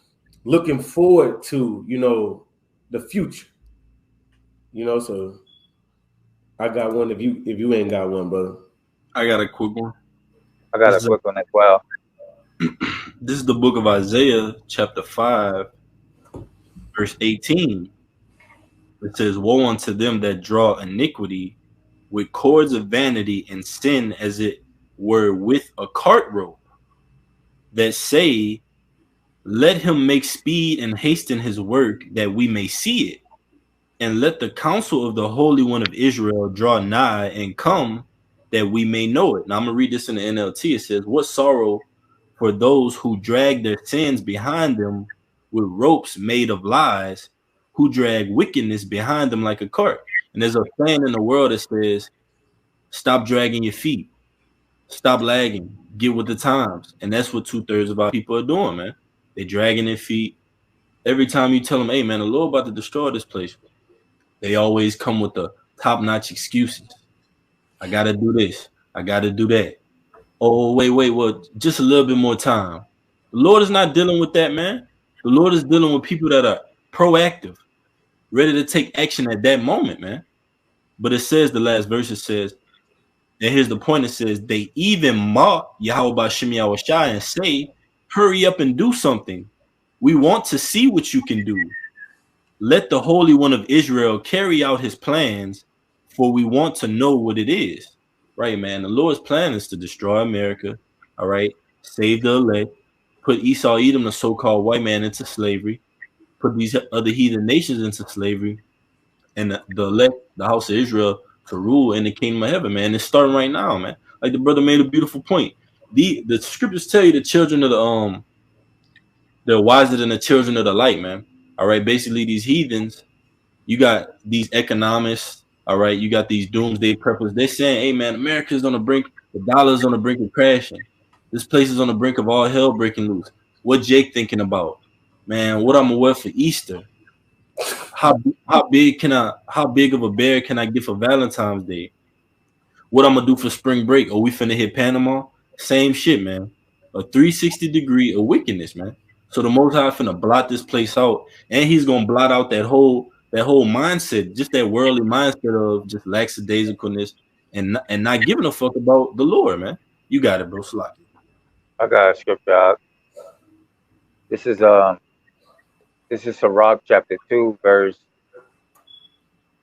looking forward to, you know, the future. You know, so I got one if you ain't got one, brother. I got a quick one. I got a quick one as well. This is the book of Isaiah, chapter 5, verse 18. It says, woe unto them that draw iniquity with cords of vanity and sin as it were with a cart rope, that say, let him make speed and hasten his work, that we may see it. And let the counsel of the Holy One of Israel draw nigh and come, that we may know it. Now I'm going to read this in the NLT. It says, what sorrow for those who drag their sins behind them with ropes made of lies, who drag wickedness behind them like a cart. And there's a saying in the world that says, stop dragging your feet. Stop lagging. Get with the times. And that's what 2/3 of our people are doing, man. They're dragging their feet. Every time you tell them, hey, man, the Lord about to destroy this place, they always come with the top-notch excuses. I got to do this. I got to do that. Oh, wait. Well, just a little bit more time. The Lord is not dealing with that, man. The Lord is dealing with people that are proactive, ready to take action at that moment, man. But it says, the last verse, it says, and here's the point, it says, they even mock Yahweh Bashim Yahushua and say, hurry up and do something. We want to see what you can do. Let the Holy One of Israel carry out his plans, for we want to know what it is. Right, man. The Lord's plan is to destroy America. All right. Save the elect. Put Esau, Edom, the so-called white man, into slavery. Put these other heathen nations into slavery. And the elect, the house of Israel, to rule in the kingdom of heaven, man. It's starting right now, man. Like the brother made a beautiful point. The scriptures tell you the children of they're wiser than the children of the light, man. All right. Basically, these heathens, you got these economists. All right, you got these doomsday preppers. They're saying, hey, man, America's on the brink. The dollar's on the brink of crashing. This place is on the brink of all hell breaking loose. What Jake thinking about? Man, what I'm gonna wear for Easter? How big of a bear can I get for Valentine's Day? What I'm gonna do for spring break? Are we finna hit Panama? Same shit, man. A 360 degree of wickedness, man. So the Most High finna blot this place out, and He's gonna blot out that whole mindset, just that worldly mindset of just lackadaisicalness and not giving a fuck about the Lord, man. You got it, bro. Slocky. I got a scripture out. This is Sirach chapter 2, verse,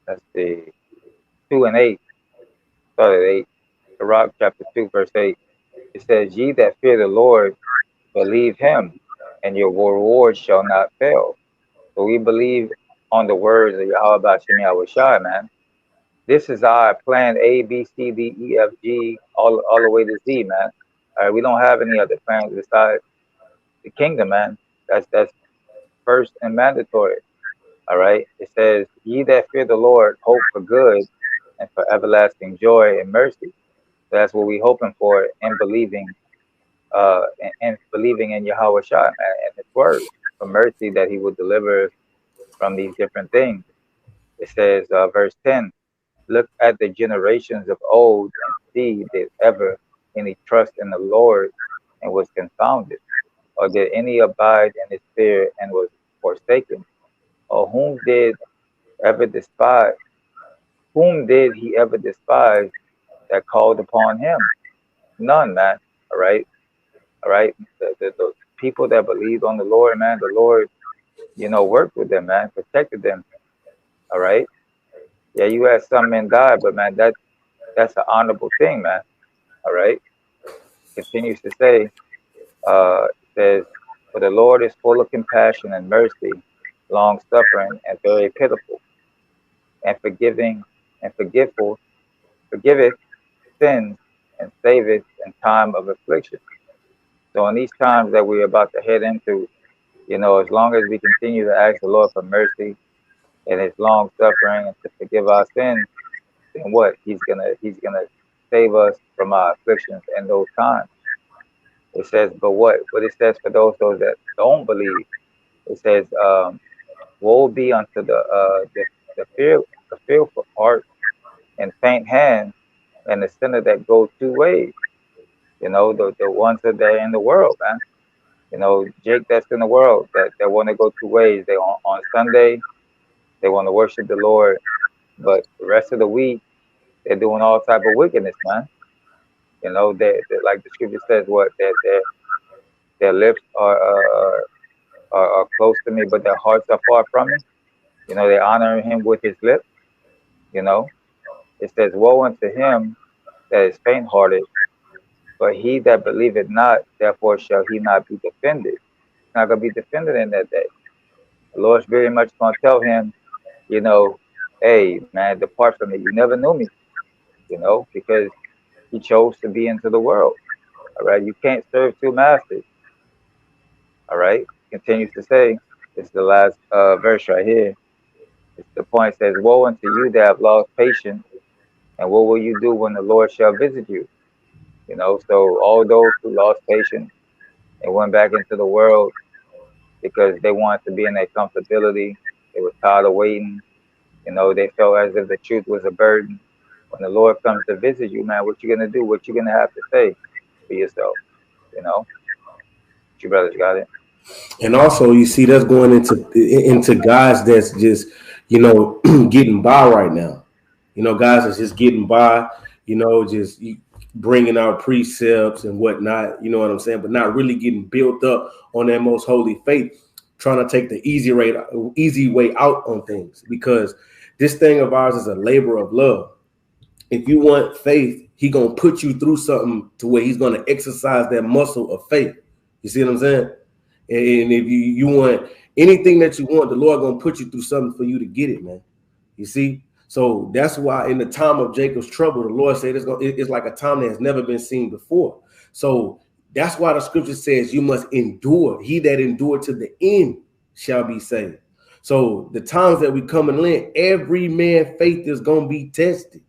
let's see, 2 and 8. Start at 8. Sirach chapter 2, verse 8. It says, Ye that fear the Lord, believe him, and your reward shall not fail. So we believe on the words of Yahweh Bashim Yahushai, man. This is our plan A, B, C, D, E, F, G, all the way to Z, man. All right, we don't have any other plans besides the kingdom, man. That's first and mandatory. All right. It says, Ye that fear the Lord, hope for good and for everlasting joy and mercy. So that's what we hoping for and believing and believing in Yahweh Shai, man, and his word for mercy that he will deliver us from these different things. It says, verse 10, Look at the generations of old and see did ever any trust in the Lord and was confounded, or did any abide in his fear and was forsaken, or whom did he ever despise that called upon him? None, man. All right. All right. The people that believed on the Lord, man, the Lord, worked with them, man, protected them. All right. Yeah, you had some men die, but man, that's an honorable thing, man. All right. Continues to say, says, For the Lord is full of compassion and mercy, long suffering, and very pitiful, and forgiving and forgiveth sins and saveth in time of affliction. So in these times that we're about to head into, as long as we continue to ask the Lord for mercy and his long suffering and to forgive our sins, then what? He's gonna save us from our afflictions in those times. It says, but what it says for those that don't believe, it says, woe be unto the fearful heart and faint hand and the sinner that go two ways. The ones that are in the world, man. Jake that's in the world that want to go two ways. They on Sunday, they want to worship the Lord, but the rest of the week they're doing all type of wickedness, man. They like the scripture says, what their lips are close to me, but their hearts are far from me. They honor him with his lips. It says, woe unto him that is faint hearted, but he that believeth not, therefore shall he not be defended. He's not gonna be defended in that day. The Lord's very much gonna tell him, hey man, depart from me. You never knew me, because he chose to be into the world. All right, you can't serve two masters. All right, continues to say, it's the last verse right here. It's the point, says, woe unto you that have lost patience, and what will you do when the Lord shall visit you? So all those who lost patience and went back into the world because they wanted to be in their comfortability, they were tired of waiting. They felt as if the truth was a burden. When the Lord comes to visit you, man, what you gonna do? What you gonna have to say for yourself? You brothers got it. And also, you see, that's going into guys that's just, getting by right now. Guys that's just getting by, just bringing out precepts and whatnot, you know what I'm saying, but not really getting built up on that most holy faith, trying to take the easy way out on things, because this thing of ours is a labor of love. If you want faith, he gonna put you through something to where he's gonna exercise that muscle of faith. You see what I'm saying? And if you want anything that you want, the Lord gonna put you through something for you to get it, man. You see? So that's why in the time of Jacob's trouble, the Lord said it's like a time that has never been seen before. So that's why the scripture says you must endure. He that endured to the end shall be saved. So the times that we come and in, every man's faith is going to be tested.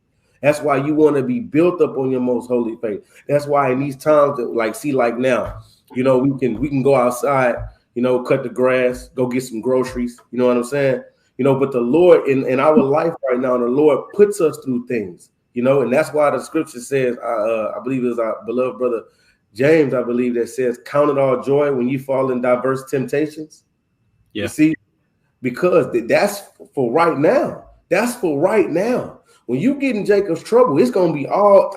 That's why you want to be built up on your most holy faith. That's why in these times that like now, You know, we can go outside, you know, cut the grass, go get some groceries. You know what I'm saying? You know, but the Lord in our life right now, the Lord puts us through things, you know, and that's why the scripture says, I believe it was our beloved brother James, I believe, that says, count it all joy when you fall in diverse temptations. Yeah. You see, because that's for right now. That's for right now. When you get in Jacob's trouble, it's gonna be all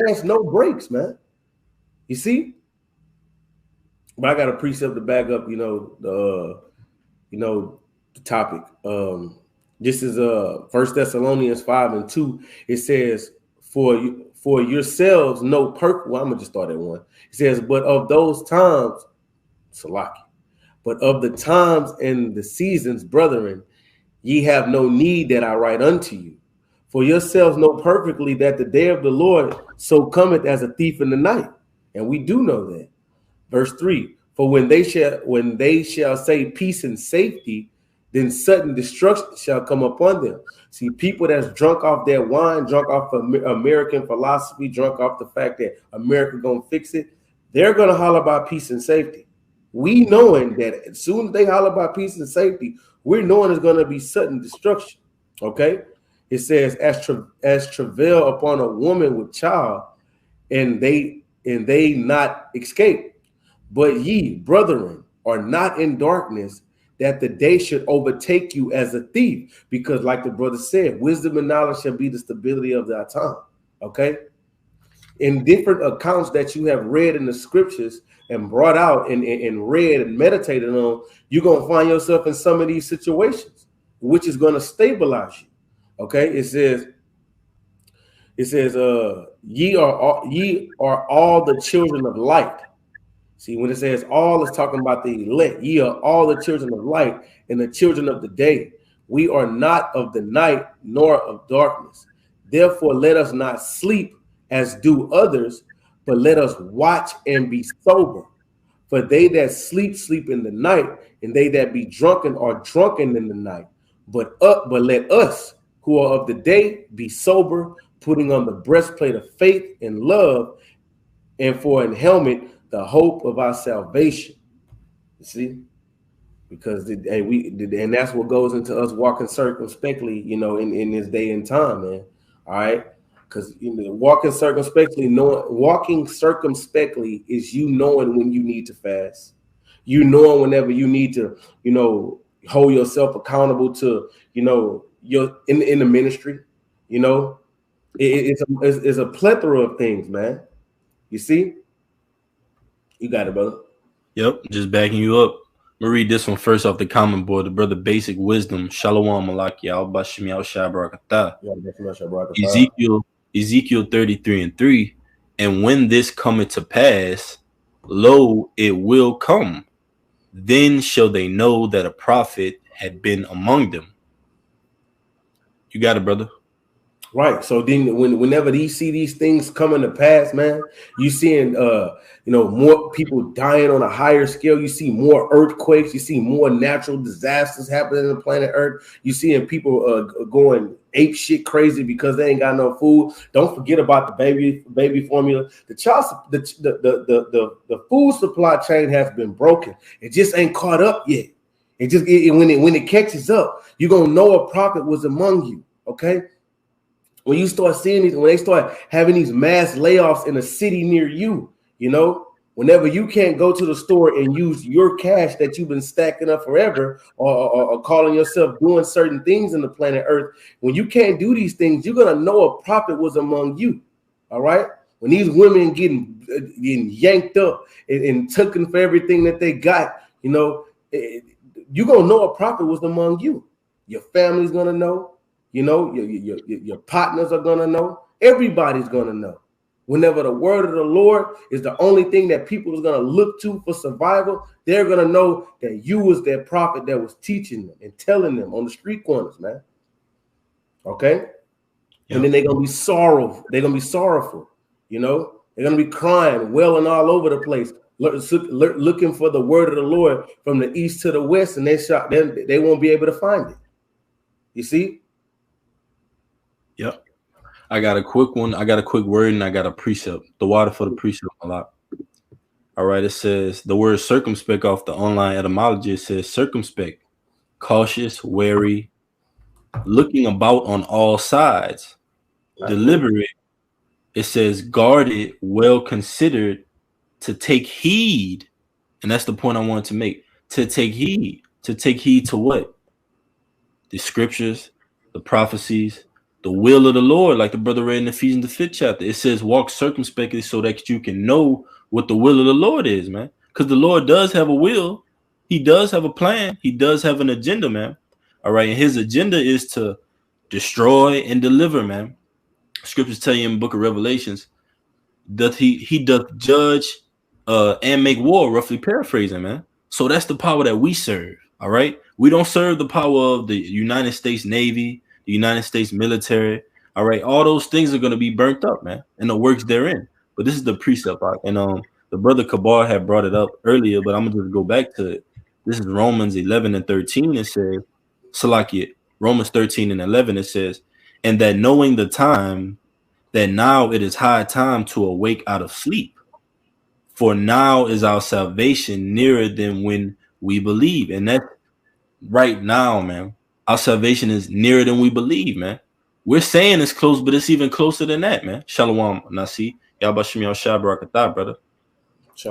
gas, no brakes, man. You see? But I got a precept to back up, you know, the topic. This is 1 Thessalonians 5:2. It says, for yourselves know perfect. Well, I'm gonna just start at 1. It says, but of those times, Salaki, but of the times and the seasons, brethren, ye have no need that I write unto you. For yourselves know perfectly that the day of the Lord so cometh as a thief in the night. And we do know that. Verse 3, for when they shall say peace and safety, then sudden destruction shall come upon them. See, people that's drunk off their wine, drunk off American philosophy, drunk off the fact that America gonna fix it, they're gonna holler about peace and safety. We knowing that as soon as they holler about peace and safety, we're knowing it's gonna be sudden destruction. Okay, it says as travail upon a woman with child, and they not escape. But ye, brethren, are not in darkness, that the day should overtake you as a thief. Because like the brother said, wisdom and knowledge shall be the stability of thy time. Okay? In different accounts that you have read in the scriptures and brought out and read and meditated on, you're going to find yourself in some of these situations, which is going to stabilize you. Okay? It says, ye are all the children of light. See, when it says all, it's talking about the elect. Ye are all the children of light and the children of the day. We are not of the night nor of darkness. Therefore, let us not sleep as do others, but let us watch and be sober. For they that sleep, sleep in the night, and they that be drunken are drunken in the night. But let us who are of the day be sober, putting on the breastplate of faith and love, and for an helmet the hope of our salvation. You see, because and that's what goes into us walking circumspectly, you know, in this day and time, man. All right, because you know, walking circumspectly is you knowing when you need to fast, you knowing whenever you need to, you know, hold yourself accountable to, you know, your in the ministry, you know, it's a plethora of things, man. You see. You got it, brother. Yep, just backing you up. I'm gonna read this one first off the comment board. The brother Basic Wisdom, Shalom Malaki, Al Bashimi Al Shabrakata. Ezekiel 33:3. And when this cometh to pass, lo, it will come. Then shall they know that a prophet had been among them. You got it, brother. Right. So then whenever you see these things coming to pass, man, you seeing you know, more people dying on a higher scale. You see more earthquakes, you see more natural disasters happening on the planet Earth. You seeing people going ape shit crazy because they ain't got no food. Don't forget about the baby formula. The food supply chain has been broken. It just ain't caught up yet. When it catches up, you're gonna know a prophet was among you. Okay. When you start seeing these, when they start having these mass layoffs in a city near you, you know, whenever you can't go to the store and use your cash that you've been stacking up forever, or calling yourself doing certain things in the planet Earth, when you can't do these things, you're gonna know a prophet was among you. All right. When these women getting yanked up and taken for everything that they got, you know, you're gonna know a prophet was among you. Your family's gonna know. You know, your partners are going to know. Everybody's going to know. Whenever the word of the Lord is the only thing that people are going to look to for survival, they're going to know that you was their prophet that was teaching them and telling them on the street corners, man. Okay? Yep. And then they're going to be sorrowful. They're going to be sorrowful. You know? They're going to be crying, wailing all over the place, looking for the word of the Lord from the east to the west, and they won't be able to find it. You see? Yep. I got a quick one. I got a quick word and I got a precept. The water for the precept a lot. All right, it says the word circumspect off the online etymology. It says circumspect, cautious, wary, looking about on all sides, deliberate. It says guarded, well considered, to take heed. And that's the point I wanted to make. To take heed. To take heed to what? The scriptures, the prophecies, the will of the Lord, like the brother read in Ephesians the 5th chapter. It says walk circumspectly so that you can know what the will of the Lord is, man. Because the Lord does have a will. He does have a plan. He does have an agenda, man. All right. And his agenda is to destroy and deliver, man. Scriptures tell you in the book of Revelations, doth he doth judge and make war, roughly paraphrasing, man. So that's the power that we serve. All right. We don't serve the power of the United States Navy, the United States military. All right. All those things are going to be burnt up, man, and the works therein. But this is the precept. And the brother Kabar had brought it up earlier, but I'm gonna just go back to it. This is Romans 11 and 13. It says, Salakia, Romans 13 and 11, it says, and that knowing the time, that now it is high time to awake out of sleep. For now is our salvation nearer than when we believe. And that right now, man, our salvation is nearer than we believe, man. We're saying it's close, but it's even closer than that, man. Shalom, Nasi. Yabashim Yashab Barakatah, brother.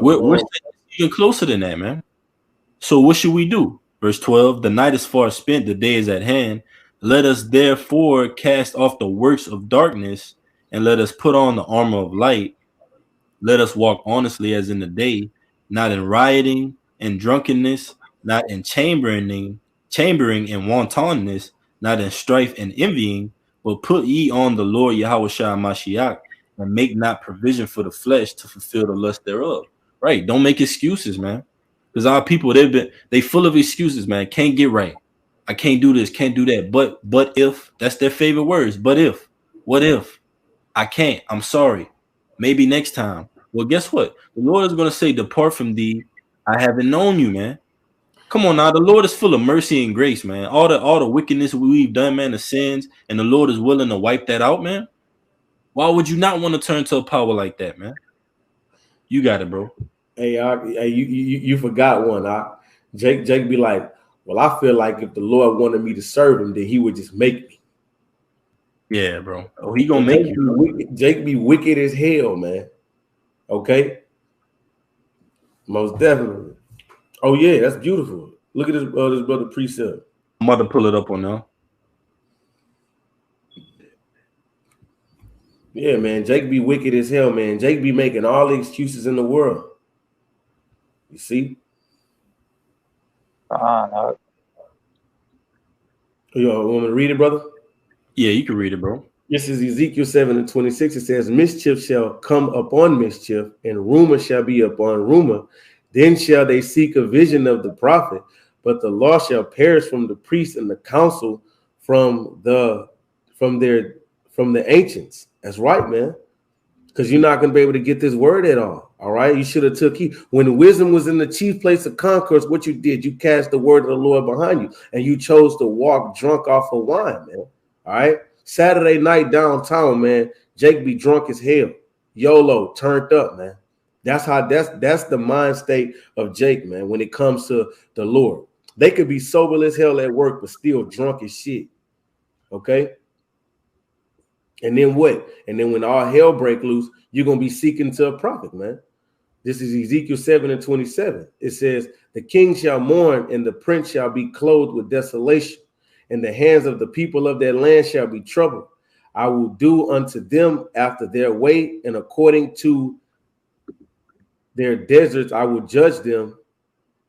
We're saying it's even closer than that, man. So what should we do? Verse 12, the night is far spent, the day is at hand. Let us therefore cast off the works of darkness, and let us put on the armor of light. Let us walk honestly as in the day, not in rioting and drunkenness, not in chambering and wantonness, not in strife and envying, but put ye on the Lord Yahushua Mashiach, and make not provision for the flesh to fulfill the lust thereof. Right? Don't make excuses, man. Because our people, they full of excuses, man. Can't get right. I can't do this, can't do that. But if, that's their favorite words. But if, what if? I can't. I'm sorry. Maybe next time. Well, guess what? The Lord is going to say, depart from thee. I haven't known you, man. Come on now. The Lord is full of mercy and grace, man. All the wickedness we've done, man, the sins, and the Lord is willing to wipe that out, man. Why would you not want to turn to a power like that, man? You got it, bro. Hey, you forgot one. Jake be like, well, I feel like if the Lord wanted me to serve him, then he would just make me. Yeah, bro. Oh, he gonna make you. Jake be wicked as hell, man. Okay, most definitely. Oh yeah, that's beautiful. Look at this brother precept. I'm about to pull it up on now. Yeah, man. Jake be wicked as hell, man. Jake be making all the excuses in the world. You see? No. You want me to read it, brother? Yeah, you can read it, bro. This is Ezekiel 7 and 26. It says, mischief shall come upon mischief, and rumor shall be upon rumor. Then shall they seek a vision of the prophet, but the law shall perish from the priest and the council from the ancients. That's right, man. Because you're not going to be able to get this word at all. All right. You should have took heed. When wisdom was in the chief place of concourse, what you did, you cast the word of the Lord behind you, and you chose to walk drunk off of wine, man. All right. Saturday night downtown, man. Jake be drunk as hell. YOLO, turned up, man. That's the mind state of Jake, man, when it comes to the Lord. They could be sober as hell at work, but still drunk as shit. Okay. And then what? And then when all hell break loose, you're going to be seeking to a prophet, man. This is Ezekiel 7 and 27. It says, the king shall mourn, and the prince shall be clothed with desolation, and the hands of the people of that land shall be troubled. I will do unto them after their way, and according to their deserts I will judge them,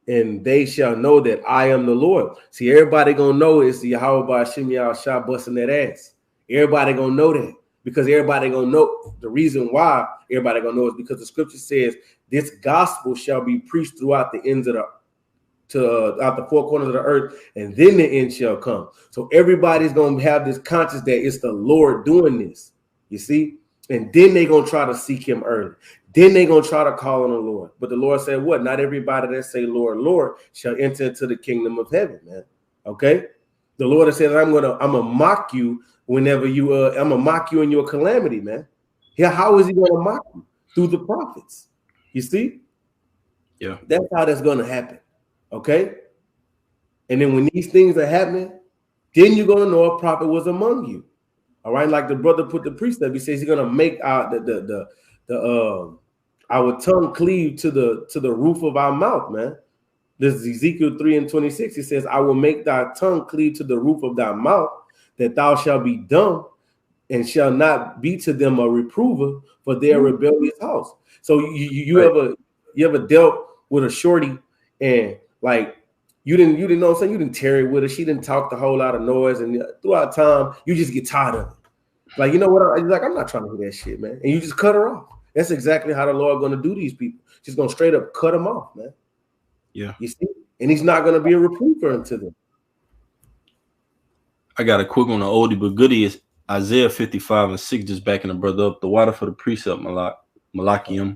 and they shall know that I am the Lord. See, everybody going to know it's the Yahweh Ba'ashim Yahshua busting that ass. Everybody gonna know that, because everybody gonna know the reason why everybody gonna know is because the scripture says this gospel shall be preached throughout the ends of out the four corners of the earth, and then the end shall come. So everybody's gonna have this conscience that it's the Lord doing this, you see, and then they're gonna try to seek him early. Then they're gonna try to call on the Lord. But the Lord said, what? Not everybody that say Lord, Lord shall enter into the kingdom of heaven, man. Okay. The Lord has said, I'm gonna mock you whenever I'm gonna mock you in your calamity, man. Yeah, how is he gonna mock you? Through the prophets. You see? Yeah. That's how that's going to happen. Okay? And then when these things are happening, then you're going to know a prophet was among you. All right? Like the brother put the precept, he says he's going to make our our tongue cleave to the roof of our mouth, man. This is Ezekiel 3:26. It says, I will make thy tongue cleave to the roof of thy mouth, that thou shalt be dumb and shall not be to them a reprover for their rebellious house. So you ever dealt with a shorty and like you didn't know what I'm saying, you didn't tear it with her, she didn't talk the whole lot of noise, and throughout time you just get tired of it. Like, you know what? I'm not trying to hear that shit, man. And you just cut her off. That's exactly how the Lord going to do these people. Just going to straight up cut them off, man. Yeah. You see? And he's not going to be a reprover unto them. I got a quick one, the oldie but goodie is Isaiah 55:6, just backing the brother up. The water for the precept, Malachium.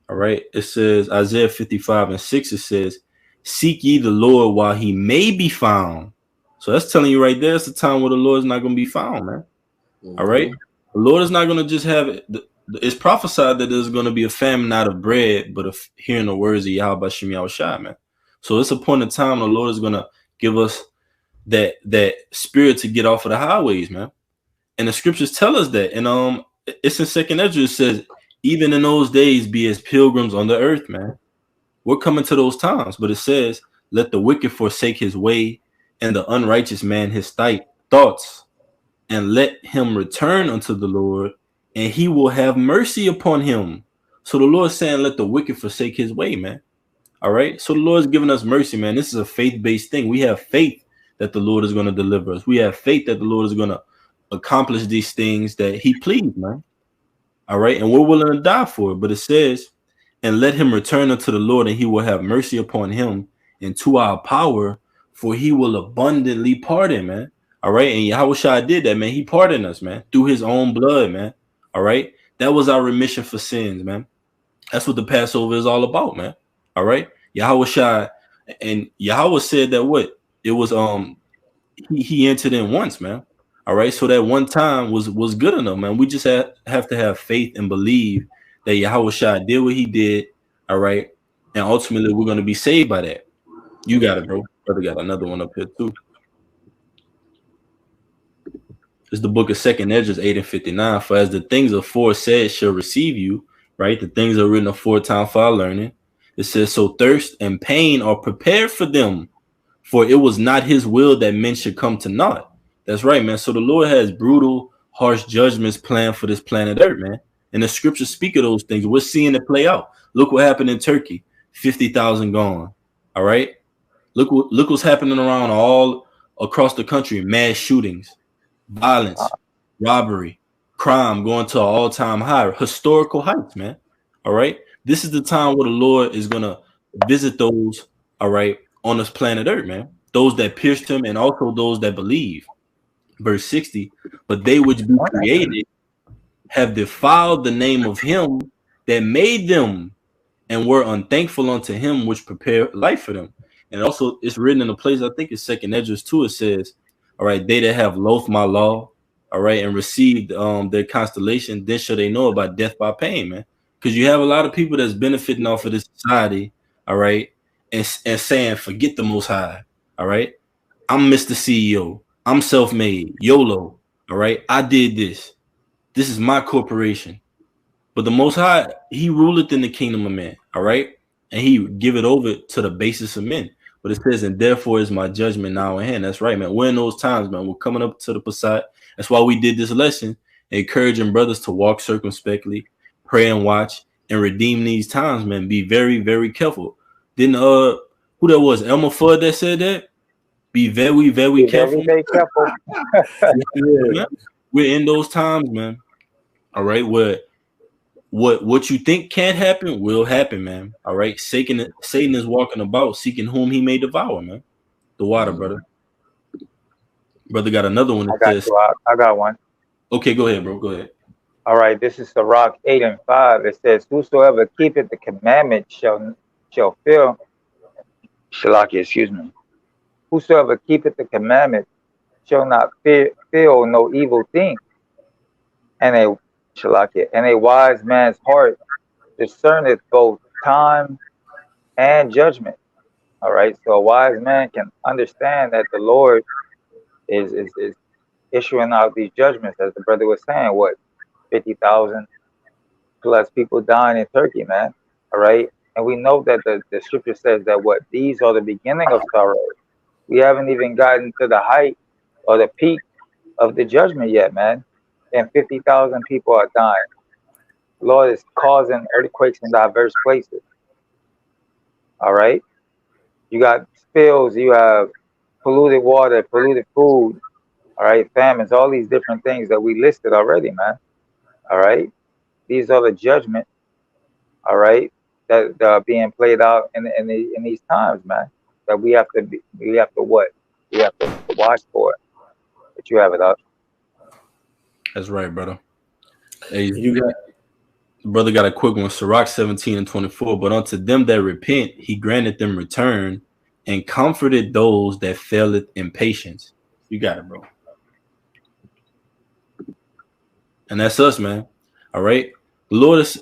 All right. It says, Isaiah 55:6, it says, seek ye the Lord while he may be found. So that's telling you right there, it's the time where the Lord is not going to be found, man. All right. The Lord is not going to just have it. It's prophesied that there's going to be a famine not of bread, but of hearing the words of Yahweh Shem Yahushua, man. So it's a point in time the Lord is going to give us that spirit to get off of the highways, man. And the scriptures tell us that. And it's in 2nd Ezra, it says, even in those days be as pilgrims on the earth, man. We're coming to those times, but it says, let the wicked forsake his way and the unrighteous man his thoughts, and let him return unto the Lord, and he will have mercy upon him. So the Lord is saying, let the wicked forsake his way, man. All right. So the Lord is giving us mercy, man. This is a faith-based thing. We have faith that the Lord is going to deliver us. We have faith that the Lord is going to accomplish these things that he pleased, man. All right. And we're willing to die for it. But it says, and let him return unto the Lord, and he will have mercy upon him, and to our power, for he will abundantly pardon, man. All right. And Yahushua did that, man. He pardoned us, man, through his own blood, man. All right. That was our remission for sins, man. That's what the Passover is all about, man. All right. Yahushua, and Yahweh said that what? It was he entered in once, man. All right. So that one time was good enough, man. We just have to have faith and believe that Yahushua did what he did. All right. And ultimately we're going to be saved by that. You got it, bro. Brother got another one up here too. It's the book of 2nd Ezra 8:59. For as the things aforesaid shall receive you, right? The things are written aforetime for our learning. It says, so thirst and pain are prepared for them, for it was not his will that men should come to naught. That's right, man. So the Lord has brutal, harsh judgments planned for this planet Earth, man. And the scriptures speak of those things. We're seeing it play out. Look what happened in Turkey. 50,000 gone. All right. Look what's happening around all across the country. Mass shootings, violence, robbery, crime going to an all-time high, historical heights, man. All right. This is the time where the Lord is going to visit those, all right, on this planet Earth, man. Those that pierced him and also those that believe. Verse 60, but they which be created have defiled the name of him that made them, and were unthankful unto him which prepared life for them. And also it's written in a place, I think it's 2nd Ezra 2, it says, all right, they that have loathed my law, all right, and received their constellation, then shall they know about death by pain, man. Because you have a lot of people that's benefiting off of this society, all right, and saying, forget the Most High, all right. I'm Mr. CEO. I'm self-made. YOLO, all right. I did this. This is my corporation. But the Most High, he ruleth in the kingdom of man, all right? And he give it over to the basis of men. But it says, and therefore is my judgment now in hand. That's right, man. We're in those times, man. We're coming up to the Passat. That's why we did this lesson, encouraging brothers to walk circumspectly, pray and watch, and redeem these times, man. Be very, very careful. Didn't who that was? Elmer Fudd that said that? Be very, very careful. Very careful. Yeah. We're in those times, man. All right, where what you think can't happen will happen, man. All right, Satan is walking about seeking whom he may devour, man. The water, brother. Brother got another one. I got one. Okay, go ahead, bro. Go ahead. All right, this is Sirach 8:5. It says, whosoever keepeth the commandment shall feel. Shalaki, excuse me. Whosoever keepeth the commandment shall not feel no evil thing. And a wise man's heart discerneth both time and judgment. All right. So a wise man can understand that the Lord is issuing out these judgments, as the brother was saying. What, 50,000 plus people dying in Turkey, man. All right. And we know that the scripture says that what, these are the beginning of sorrow. We haven't even gotten to the height or the peak of the judgment yet, man. And 50,000 people are dying. The Lord is causing earthquakes in diverse places. All right. You got spills, you have polluted water, polluted food, all right, famines, all these different things that we listed already, man. All right. These are the judgment, all right, that are being played out in these times, man. That we have to what? We have to watch for it. But you have it up. That's right, brother. Hey, You got the brother got a quick one. Sirach 17 and 24. But unto them that repent, he granted them return and comforted those that faileth in patience. You got it, bro. And that's us, man. All right. The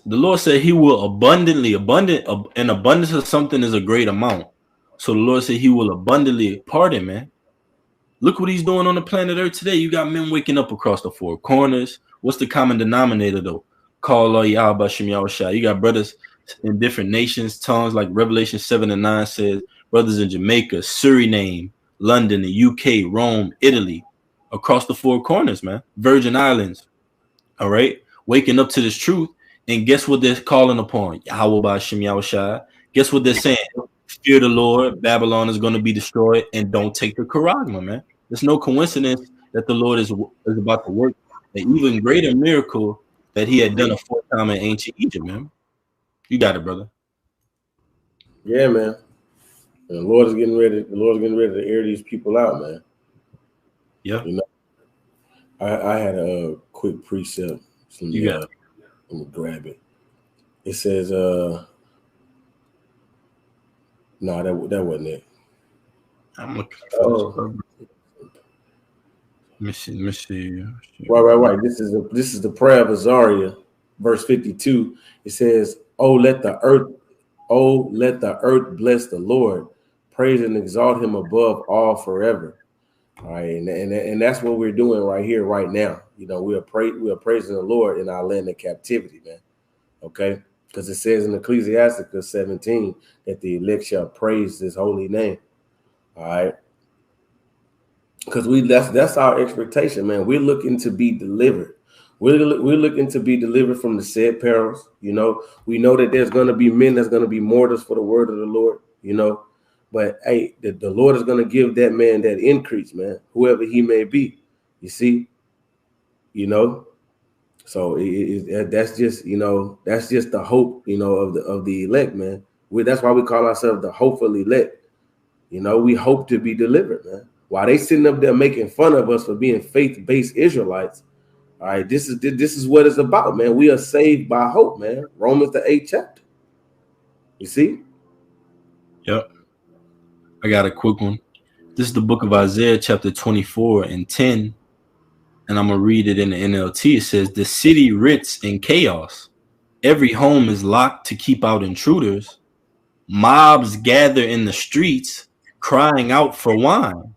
Lord said he will an abundance of something is a great amount. So the Lord said he will abundantly pardon, man. Look what he's doing on the planet Earth today. You got men waking up across the four corners. What's the common denominator though? Call Allah Yahweh Shem Yahushua. You got brothers in different nations, tongues, like Revelation 7 and 9 says, brothers in Jamaica, Suriname, London, the UK, Rome, Italy, across the four corners, man. Virgin Islands. All right. Waking up to this truth. And guess what they're calling upon? Yahweh Shem Yahushua. Guess what they're saying? Fear the Lord. Babylon is going to be destroyed, and don't take the charagma, man. It's no coincidence that the Lord is about to work an even greater miracle that he had done aforetime in ancient Egypt, man. You got it, brother. Yeah, man. And the Lord is getting ready. The Lord is getting ready to air these people out, man. Yeah. You know, I had a quick precept. Let me grab it. It says, no, that wasn't it. I'm looking for Let me see. Right. This is the prayer of Azariah, verse 52. It says, Oh, let the earth bless the Lord. Praise and exalt him above all forever. All right, and that's what we're doing right here, right now. You know, we are praising the Lord in our land of captivity, man. Okay, because it says in Ecclesiasticus 17 that the elect shall praise his holy name. All right, because that's our expectation, man. We're looking to be delivered. We're looking to be delivered from the said perils. You know, we know that there's going to be men that's going to be martyrs for the word of the Lord. You know. But hey, the Lord is going to give that man that increase, man, whoever he may be. You see, you know, so that's just, you know, that's just the hope, you know, of the elect, man. That's why we call ourselves the hopeful elect. You know, we hope to be delivered, man. While they sitting up there making fun of us for being faith-based Israelites, all right, this is what it's about, man. We are saved by hope, man. Romans the 8th chapter. You see? Yep. I got a quick one. This is the book of Isaiah, chapter 24 and 10. And I'm going to read it in the NLT. It says, the city writs in chaos. Every home is locked to keep out intruders. Mobs gather in the streets, crying out for wine.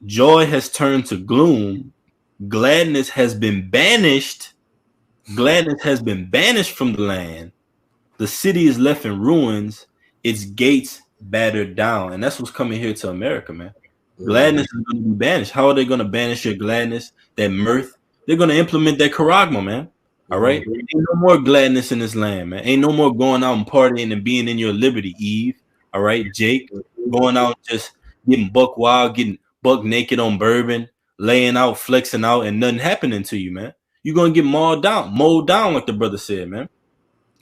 Joy has turned to gloom. Gladness has been banished. Gladness has been banished from the land. The city is left in ruins. Its gates battered down. And that's what's coming here to America, man. Gladness is going to be banished. How are they going to banish your gladness, that mirth? They're going to implement that charagma, man. All right? Ain't no more gladness in this land, man. Ain't no more going out and partying and being in your liberty, Eve. All right, Jake? Going out just getting buck wild, getting buck naked on bourbon, laying out, flexing out, and nothing happening to you, man. You're going to get mowed down, like the brother said, man.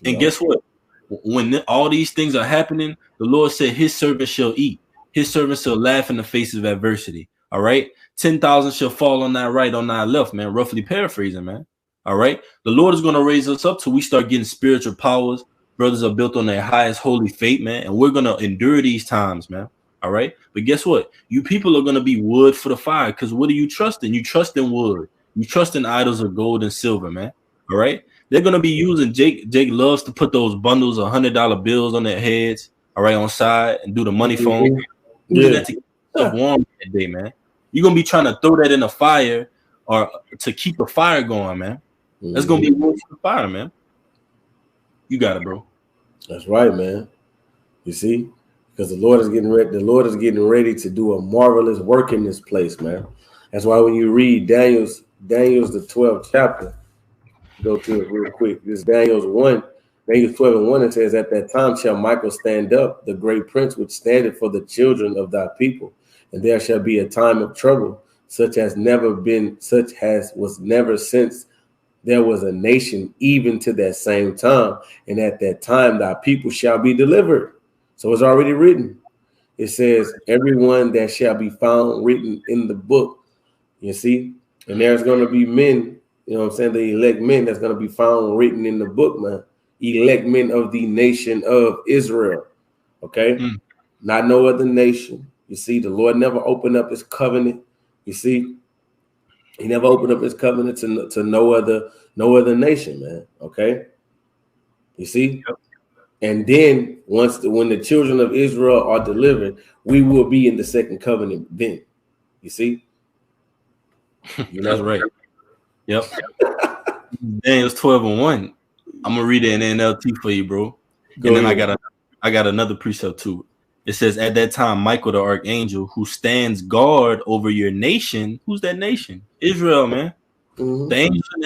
And guess what? When all these things are happening, the Lord said his servants shall eat. His servants shall laugh in the face of adversity. All right. 10,000 shall fall on thy right, on thy left, man. Roughly paraphrasing, man. All right. The Lord is going to raise us up till we start getting spiritual powers. Brothers are built on their highest holy faith, man. And we're going to endure these times, man. All right. But guess what? You people are going to be wood for the fire. Because what are you trusting? You trust in wood. You trust in idols of gold and silver, man. All right. They're going to be using Jake loves to put those bundles of $100 bills on their heads. all right, on side and do the money phone. You do that to keep yourself warm that day, man. You're gonna be trying to throw that in the fire or to keep the fire going, man. That's gonna be wood for the fire, man. You got it, bro. That's right, man. You see, because the Lord is getting ready. The Lord is getting ready to do a marvelous work in this place, man. That's why when you read Daniel's the 12th chapter, go to it real quick. This Daniel's 12:1, it says, "At that time shall Michael stand up, the great prince which standeth for the children of thy people, and there shall be a time of trouble, such as was never since there was a nation, even to that same time. And at that time thy people shall be delivered." So it's already written. It says, "Everyone that shall be found written in the book." You see, and there's going to be men, you know what I'm saying, the elect men that's going to be found written in the book, man. Elect men of the nation of Israel. Okay? Not no other nation. You see, the Lord never opened up his covenant. You see, he never opened up his covenant to no other nation, man. Okay? You see? Yep. And then when the children of Israel are delivered, we will be in the second covenant then. You see? You know? That's right. Yep. Daniel's 12:1. I'm gonna read it in NLT for you, bro. Then I got another precept too. It says, "At that time, Michael the archangel, who stands guard over your nation." Who's that nation? Israel, man. The angels in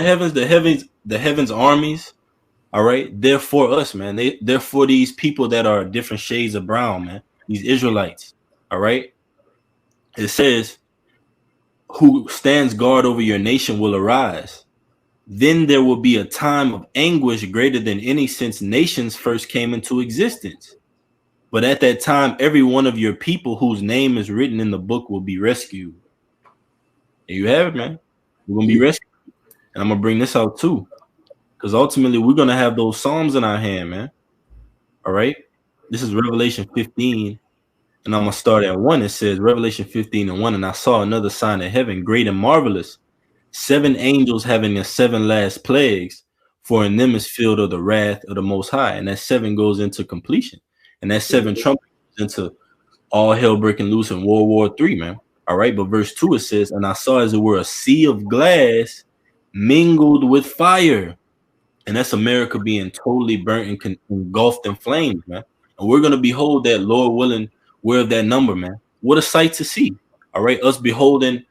the heavens armies. All right, they're for us, man. They're for these people that are different shades of brown, man. These Israelites. All right. It says, "Who stands guard over your nation will arise. Then there will be a time of anguish greater than any since nations first came into existence. But at that time, every one of your people whose name is written in the book will be rescued." There you have it, man. We're going to be rescued. And I'm going to bring this out too. Because ultimately, we're going to have those Psalms in our hand, man. All right? This is Revelation 15. And I'm going to start at 1. It says, Revelation 15:1, "And I saw another sign in heaven, great and marvelous, 7 angels having the 7 last plagues, for in them is filled of the wrath of the Most High." And that 7 goes into completion. And that 7 trumpets into all hell breaking loose in World War III, man. All right. But verse 2, it says, "And I saw as it were a sea of glass mingled with fire." And that's America being totally burnt and engulfed in flames, man. And we're going to behold that, Lord willing, we're of that number, man. What a sight to see. All right. Us beholding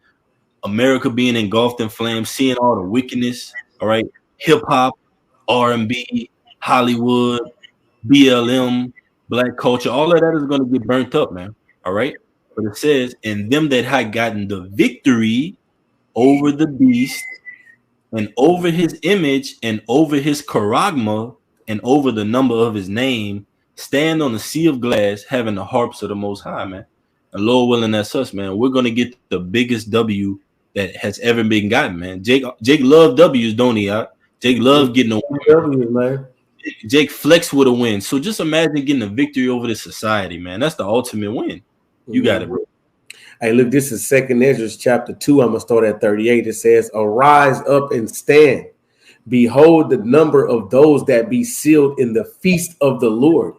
America being engulfed in flames, seeing all the wickedness. All right. Hip hop, R&B, Hollywood, BLM, black culture, all of that is going to get burnt up, man. All right. But it says, "And them that had gotten the victory over the beast and over his image and over his charagma and over the number of his name stand on the sea of glass, having the harps of the Most High," man. And Lord willing, that's us, man. We're going to get the biggest W that has ever been gotten, man. Jake love W's, don't he? Jake love getting a win, man. Jake flex with a win. So just imagine getting a victory over this society, man. That's the ultimate win. You got it, bro. Hey, look, this is 2 Ezra chapter 2. I'm going to start at 38. It says, "Arise up and stand. Behold the number of those that be sealed in the feast of the Lord,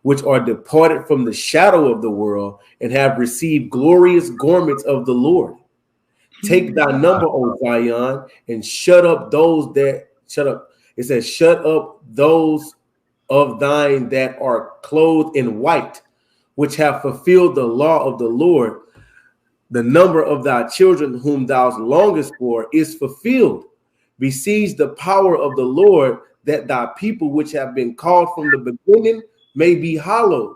which are departed from the shadow of the world and have received glorious garments of the Lord. Take thy number, O Zion, and shut up those that shut up." It says, "Shut up those of thine that are clothed in white, which have fulfilled the law of the Lord. The number of thy children whom thou longest for is fulfilled. Besiege the power of the Lord, that thy people which have been called from the beginning may be hallowed.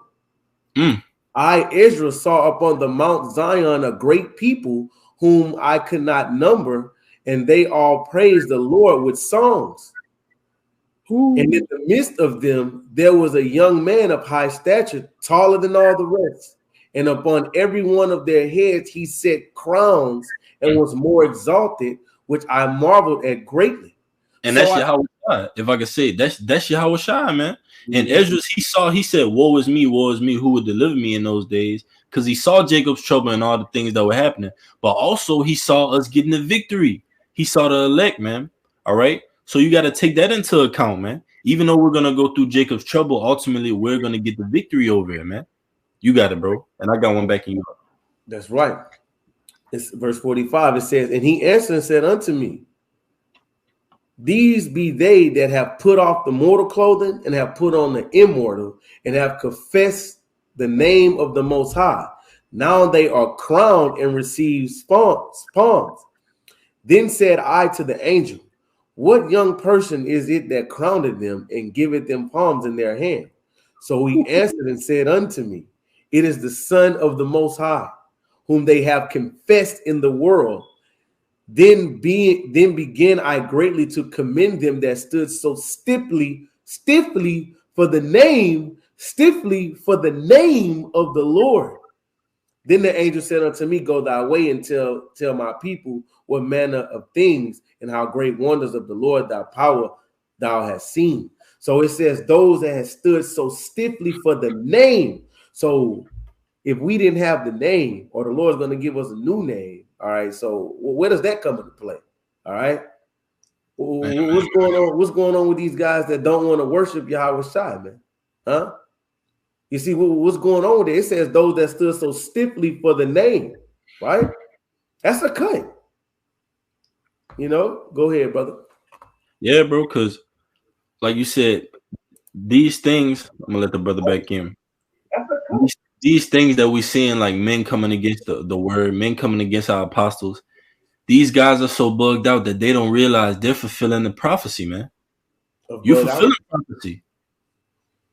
I, Israel, saw upon the Mount Zion a great people whom I could not number, and they all praised the Lord with songs. And in the midst of them, there was a young man of high stature, taller than all the rest. And upon every one of their heads he set crowns and was more exalted, which I marveled at greatly." And so that's Yahweh, if I could say it. That's Yahweh Shai, man. And Ezra, he said, woe is me, who would deliver me in those days? Because he saw Jacob's trouble and all the things that were happening. But also he saw us getting the victory. He saw the elect, man. All right. So you got to take that into account, man. Even though we're gonna go through Jacob's trouble, ultimately we're gonna get the victory over it, man. You got it, bro. And I got one back in you. That's right. It's verse 45. It says, and he answered and said unto me, these be they that have put off the mortal clothing and have put on the immortal and have confessed the name of the Most High. Now they are crowned and receive palms. Then said I to the angel, what young person is it that crowned them and giveth them palms in their hand? So he answered and said unto me, it is the Son of the Most High, whom they have confessed in the world. Then began I greatly to commend them that stood so stiffly for the name of the Lord. Then the angel said unto me, go thy way and tell my people what manner of things and how great wonders of the Lord thy power thou hast seen. So it says those that have stood so stiffly for the name. So if we didn't have the name, or the Lord's going to give us a new name, all right. So where does that come into play? All right. What's going on? What's going on with these guys that don't want to worship Yahweh Shai, man? Huh? You see what's going on there? It says those that stood so stiffly for the name, right? That's a cut. You know, go ahead, brother. Yeah, bro, because like you said, these things, I'm gonna let the brother back in. These things that we seeing, like men coming against the word, men coming against our apostles, these guys are so bugged out that they don't realize they're fulfilling the prophecy, man. You're fulfilling prophecy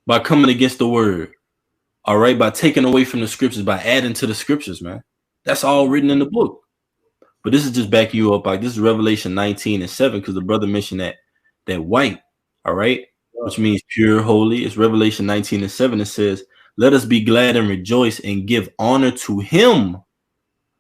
by coming against the word. All right, by taking away from the scriptures, by adding to the scriptures, man. That's all written in the book. But this is just backing you up. Like, this is Revelation 19:7, because the brother mentioned that white, all right, which means pure, holy. It's Revelation 19:7. It says, let us be glad and rejoice and give honor to him,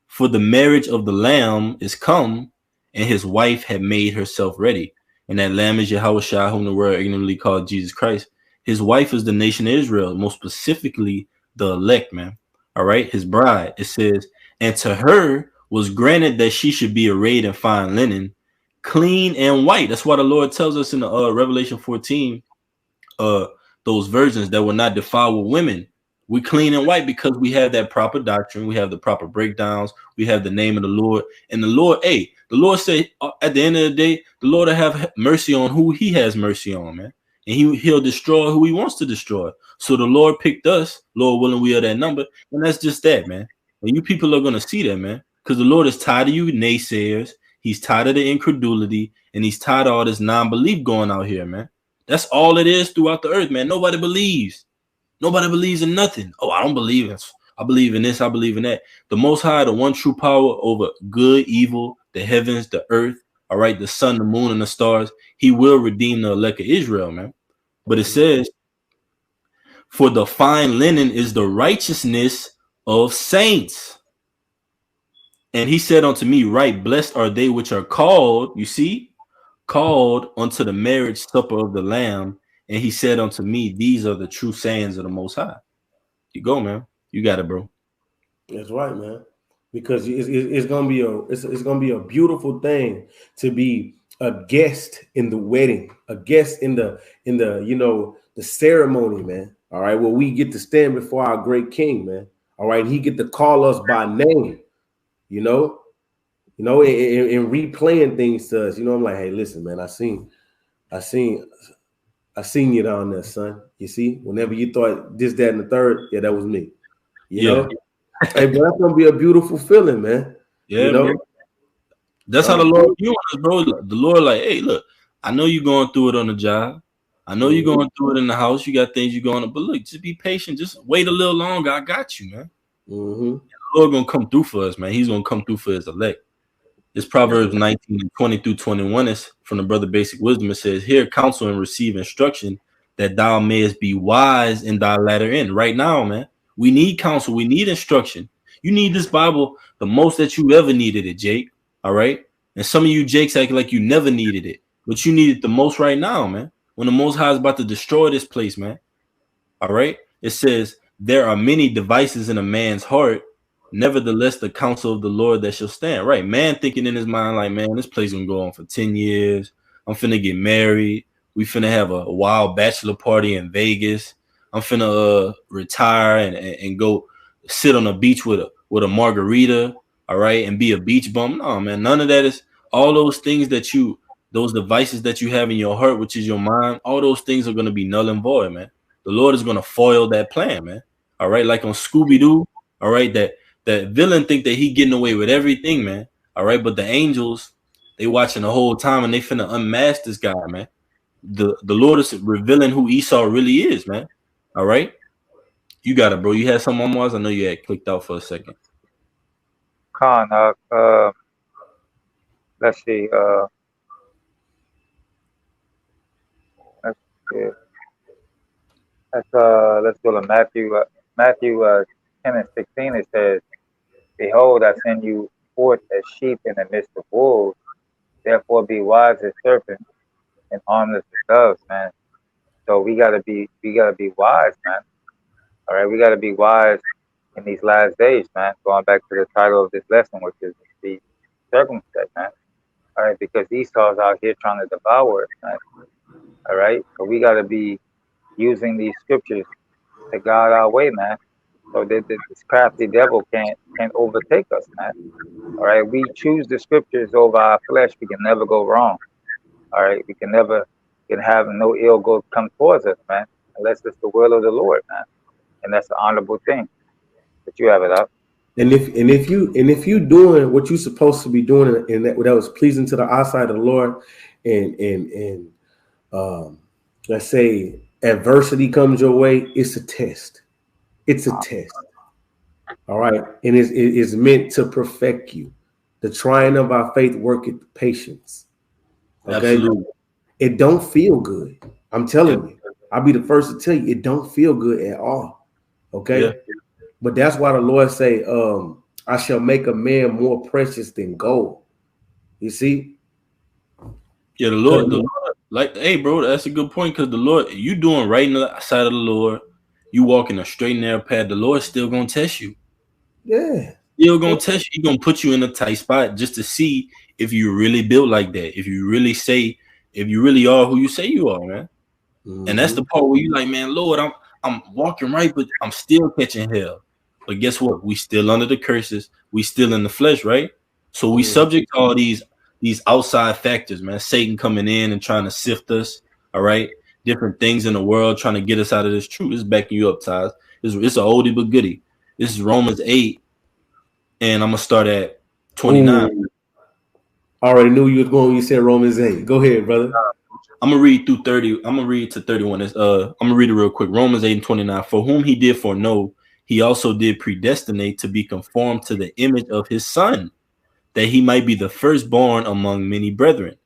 for the marriage of the Lamb is come, and his wife had made herself ready. And that Lamb is Yahweh Shai, whom the world ignorantly called Jesus Christ. His wife is the nation of Israel, most specifically the elect, man. All right, his bride. It says, and to her was granted that she should be arrayed in fine linen, clean and white. That's why the Lord tells us in the Revelation 14, those virgins that will not defile with women. We clean and white because we have that proper doctrine. We have the proper breakdowns. We have the name of the Lord. And the Lord, the Lord said at the end of the day, the Lord will have mercy on who he has mercy on, man. And he'll destroy who he wants to destroy. So the Lord picked us, Lord willing, we are that number. And that's just that, man. And you people are going to see that, man. Because the Lord is tired of you naysayers. He's tired of the incredulity. And he's tired of all this non-belief going out here, man. That's all it is throughout the earth, man. Nobody believes. Nobody believes in nothing. Oh, I don't believe it. I believe in this. I believe in that. The Most High, the one true power over good, evil, the heavens, the earth, all right, the sun, the moon, and the stars. He will redeem the elect of Israel, man. But it says, for the fine linen is the righteousness of saints. And he said unto me, right, blessed are they which are called, you see, called unto the marriage supper of the Lamb. And he said unto me, these are the true sayings of the Most High. You go, man. You got it, bro. That's right, man. Because it's gonna be a beautiful thing to be a guest in the wedding, a guest in the the ceremony, man. All right, well, we get to stand before our great King, man. All right, he get to call us by name, and replaying things to us. I'm like, hey, listen, man, I seen you down there, son. You see, whenever you thought this, that, and the third, yeah, that was me. You know, hey, but that's gonna be a beautiful feeling, man. Yeah, bro. That's how the Lord views us, bro. The Lord, like, hey, look, I know you're going through it on the job. I know you're going through it in the house. You got things you're going to, but look, just be patient. Just wait a little longer. I got you, man. Mm-hmm. The Lord gonna come through for us, man. He's gonna come through for his elect. It's Proverbs 19:20-21. It's from the brother Basic Wisdom. It says, hear counsel and receive instruction, that thou mayest be wise in thy latter end. Right now, man, we need counsel. We need instruction. You need this Bible the most that you ever needed it, Jake. All right. And some of you Jakes act like you never needed it, but you need it the most right now, man. When the Most High is about to destroy this place, man. All right. It says, there are many devices in a man's heart. Nevertheless, the counsel of the Lord that shall stand. Right. Man thinking in his mind, like, man, this place gonna go on for 10 years. I'm finna get married. We finna have a wild bachelor party in Vegas. I'm finna retire and go sit on a beach with a margarita, all right, and be a beach bum. No, man, none of that is all those things that those devices that you have in your heart, which is your mind, all those things are gonna be null and void, man. The Lord is gonna foil that plan, man. All right, like on Scooby Doo, all right, that villain think that he getting away with everything, man. All right, but the angels, they watching the whole time and they finna unmask this guy, man. The Lord is revealing who Esau really is, man. All right, you got it, bro. You had some on Mars. I know you had clicked out for a second. Khan, let's see. Let's see. Let's go to Matthew. Matthew 10:16. It says, "Behold, I send you forth as sheep in the midst of wolves. Therefore, be wise as serpents and harmless as doves." Man. So we gotta be wise, man. All right, we gotta be wise in these last days, man. Going back to the title of this lesson, which is the circumspect, man. All right, because Esau's out here trying to devour us, man. All right, so we gotta be using these scriptures to guide our way, man. So that this crafty devil can't overtake us, man. All right, we choose the scriptures over our flesh. We can never go wrong. All right, we can never have no ill go come towards us, man, unless it's the will of the Lord, man, and that's an honorable thing. But you have it up. And if you doing what you're supposed to be doing, and that was pleasing to the eyesight of the Lord, and let's say adversity comes your way, it's a test. It's a test. All right, and it's meant to perfect you. The trying of our faith worketh patience. Okay, Absolutely. It don't feel good. I'm telling you. I'll be the first to tell you it don't feel good at all. Okay. Yeah. But that's why the Lord say, I shall make a man more precious than gold. You see? Yeah, the Lord, like, hey, bro, that's a good point, because the Lord, you doing right in the side of the Lord, you walking a straight and narrow path, the Lord's still gonna test you. Yeah. Still gonna test you. He's gonna put you in a tight spot just to see if you really built like that, if you really are who you say you are, man. Mm-hmm. And that's the part where you like, man, Lord, I'm walking right, but I'm still catching hell. But guess what? We still under the curses. We still in the flesh, right? So we subject to all these outside factors, man. Satan coming in and trying to sift us, all right? Different things in the world trying to get us out of this truth. It's backing you up, Taz. It's an oldie but goodie. This is Romans 8, and I'm gonna start at 29. Ooh. I already knew you was going when you said Romans 8. Go ahead, brother. I'm gonna read through 30. I'm gonna read to 31. I'm gonna read it real quick. Romans 8 and 29. For whom he did foreknow, he also did predestinate to be conformed to the image of his son, that he might be the firstborn among many brethren.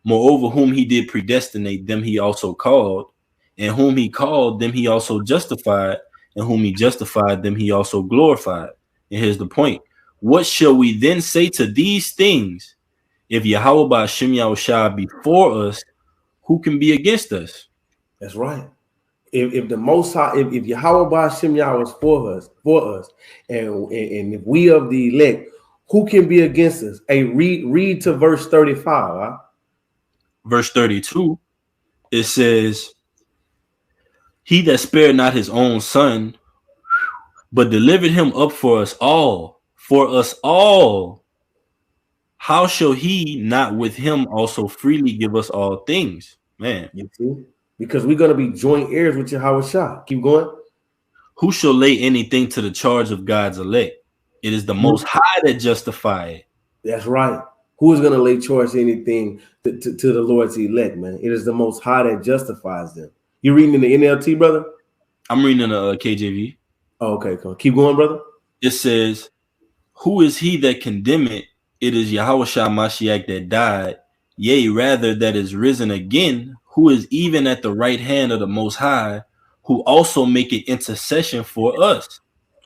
Moreover, whom he did predestinate, them he also called, and whom he called, them he also justified, and whom he justified, them he also glorified. And here's the point. What shall we then say to these things? If Yahweh Ba'ashem Yahushua be for us, who can be against us? That's right. If the Most High, if Yahweh Ba'ashem Yahweh is for us, and if we of the elect, who can be against us? Hey, read to verse 35. Huh? Verse 32, it says, he that spared not his own son, but delivered him up for us all, how shall he not with him also freely give us all things? Man, you see, because we're going to be joint heirs with Yahweh Shah. Keep going. Who shall lay anything to the charge of God's elect? It is the Most High that justify it. That's right. Who is going to lay charge anything to the Lord's elect, man? It is the Most High that justifies them. You reading in the NLT, brother? I'm reading in the KJV. Oh, okay, cool. Keep going, brother. It says, who is he that condemneth? It is Yahushua Mashiach that died, yea, rather that is risen again, who is even at the right hand of the Most High, who also maketh intercession for us.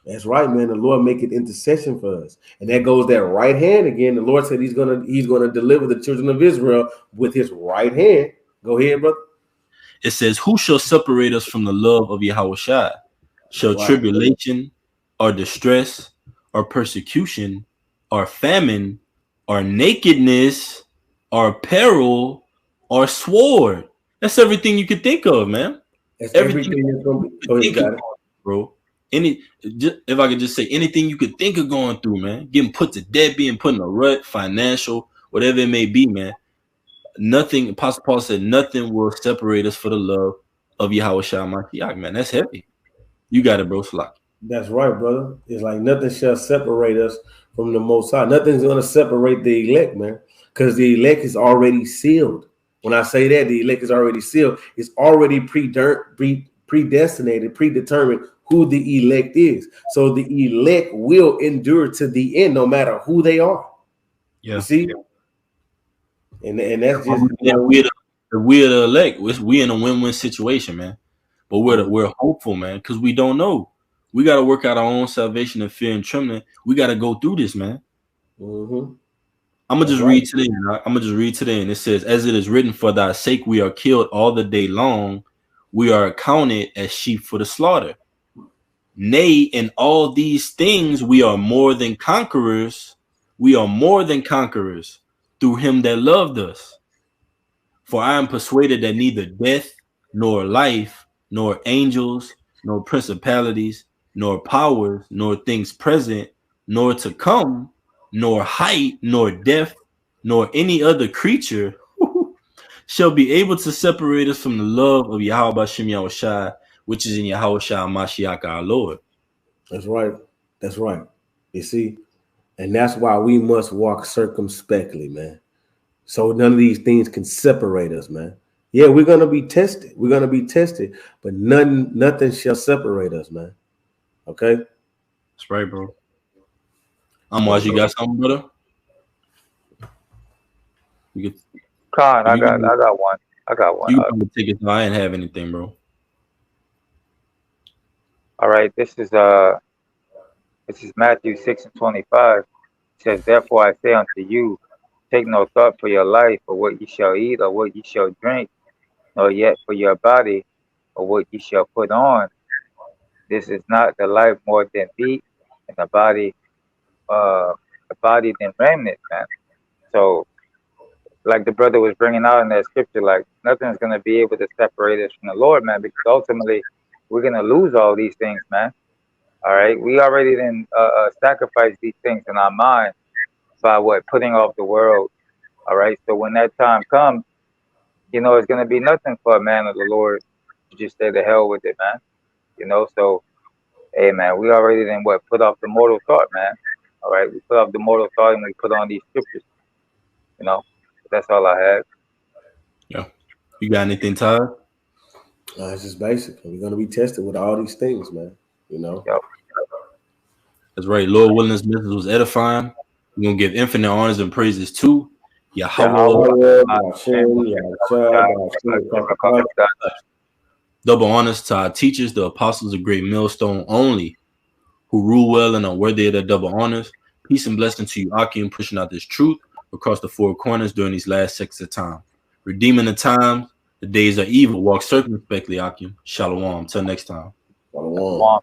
That's right, man. The Lord maketh intercession for us, and that goes that right hand again. The Lord said He's gonna deliver the children of Israel with His right hand. Go ahead, brother. It says, who shall separate us from the love of Yahushua? Shall tribulation, or distress, or persecution, or famine, or nakedness, or peril, or sword? That's everything you could think of, man. That's Everything everything that's gonna be. you Oh, could you think of, got it. bro. If I could just say anything you could think of going through, man. Getting put to debt, being put in a rut, financial, whatever it may be, man. Nothing. Apostle Paul said, nothing will separate us for the love of Yahweh Shai Mashiach, man. That's heavy. You got it, bro. Slak. That's right, brother. It's like nothing shall separate us from the Most High. Nothing's gonna separate the elect, man, because the elect is already sealed. When I say that, the elect is already sealed. It's already predestinated, predetermined who the elect is. So the elect will endure to the end, no matter who they are. Yeah. You see, and that's just we're the elect. We in a win-win situation, man. But we're hopeful, man, because we don't know. We got to work out our own salvation in fear and trembling. We got to go through this, man. Mm-hmm. I'm gonna just read today. I'm gonna just read today, and it says, "As it is written, for thy sake we are killed all the day long; we are accounted as sheep for the slaughter. Nay, in all these things we are more than conquerors. We are more than conquerors through him that loved us. For I am persuaded that neither death, nor life, nor angels, nor principalities, nor powers, nor things present, nor to come, nor height, nor depth, nor any other creature shall be able to separate us from the love of Yahweh Bashem Yahushai, which is in Yahweh Shai Mashiach our Lord." That's right. That's right. You see, and that's why we must walk circumspectly, man. So none of these things can separate us, man. Yeah, we're gonna be tested. We're gonna be tested, but nothing shall separate us, man. Okay. That's right, bro. Watch. You got something, brother? You get. Khan, I got one. You can take it. I didn't have anything, bro. All right, this is Matthew 6:25. It says, "Therefore I say unto you, take no thought for your life, or what ye shall eat, or what ye shall drink, nor yet for your body, or what ye shall put on. This is not the life more than meat, and the body than raiment, man." So, like the brother was bringing out in that scripture, like nothing's gonna be able to separate us from the Lord, man, because ultimately we're gonna lose all these things, man. All right, we already then sacrifice these things in our mind by putting off the world. All right, so when that time comes, it's gonna be nothing for a man of the Lord to just say the hell with it, man. So hey, man, we already then put off the mortal thought, man. All right, we put off the mortal thought and we put on these scriptures. That's all I have. Yeah. You got anything, Todd? It's just basic. We're gonna be tested with all these things, man. Yep. That's right. Lord willing, this message was edifying. We're gonna give infinite honors and praises to Yahweh. Double honors to our teachers, the apostles of Great Millstone only, who rule well and are worthy of their double honors. Peace and blessing to you, Akim, pushing out this truth across the four corners during these last sects of time. Redeeming the times, the days are evil. Walk circumspectly, Akim. Shalom. Till next time. Shalom.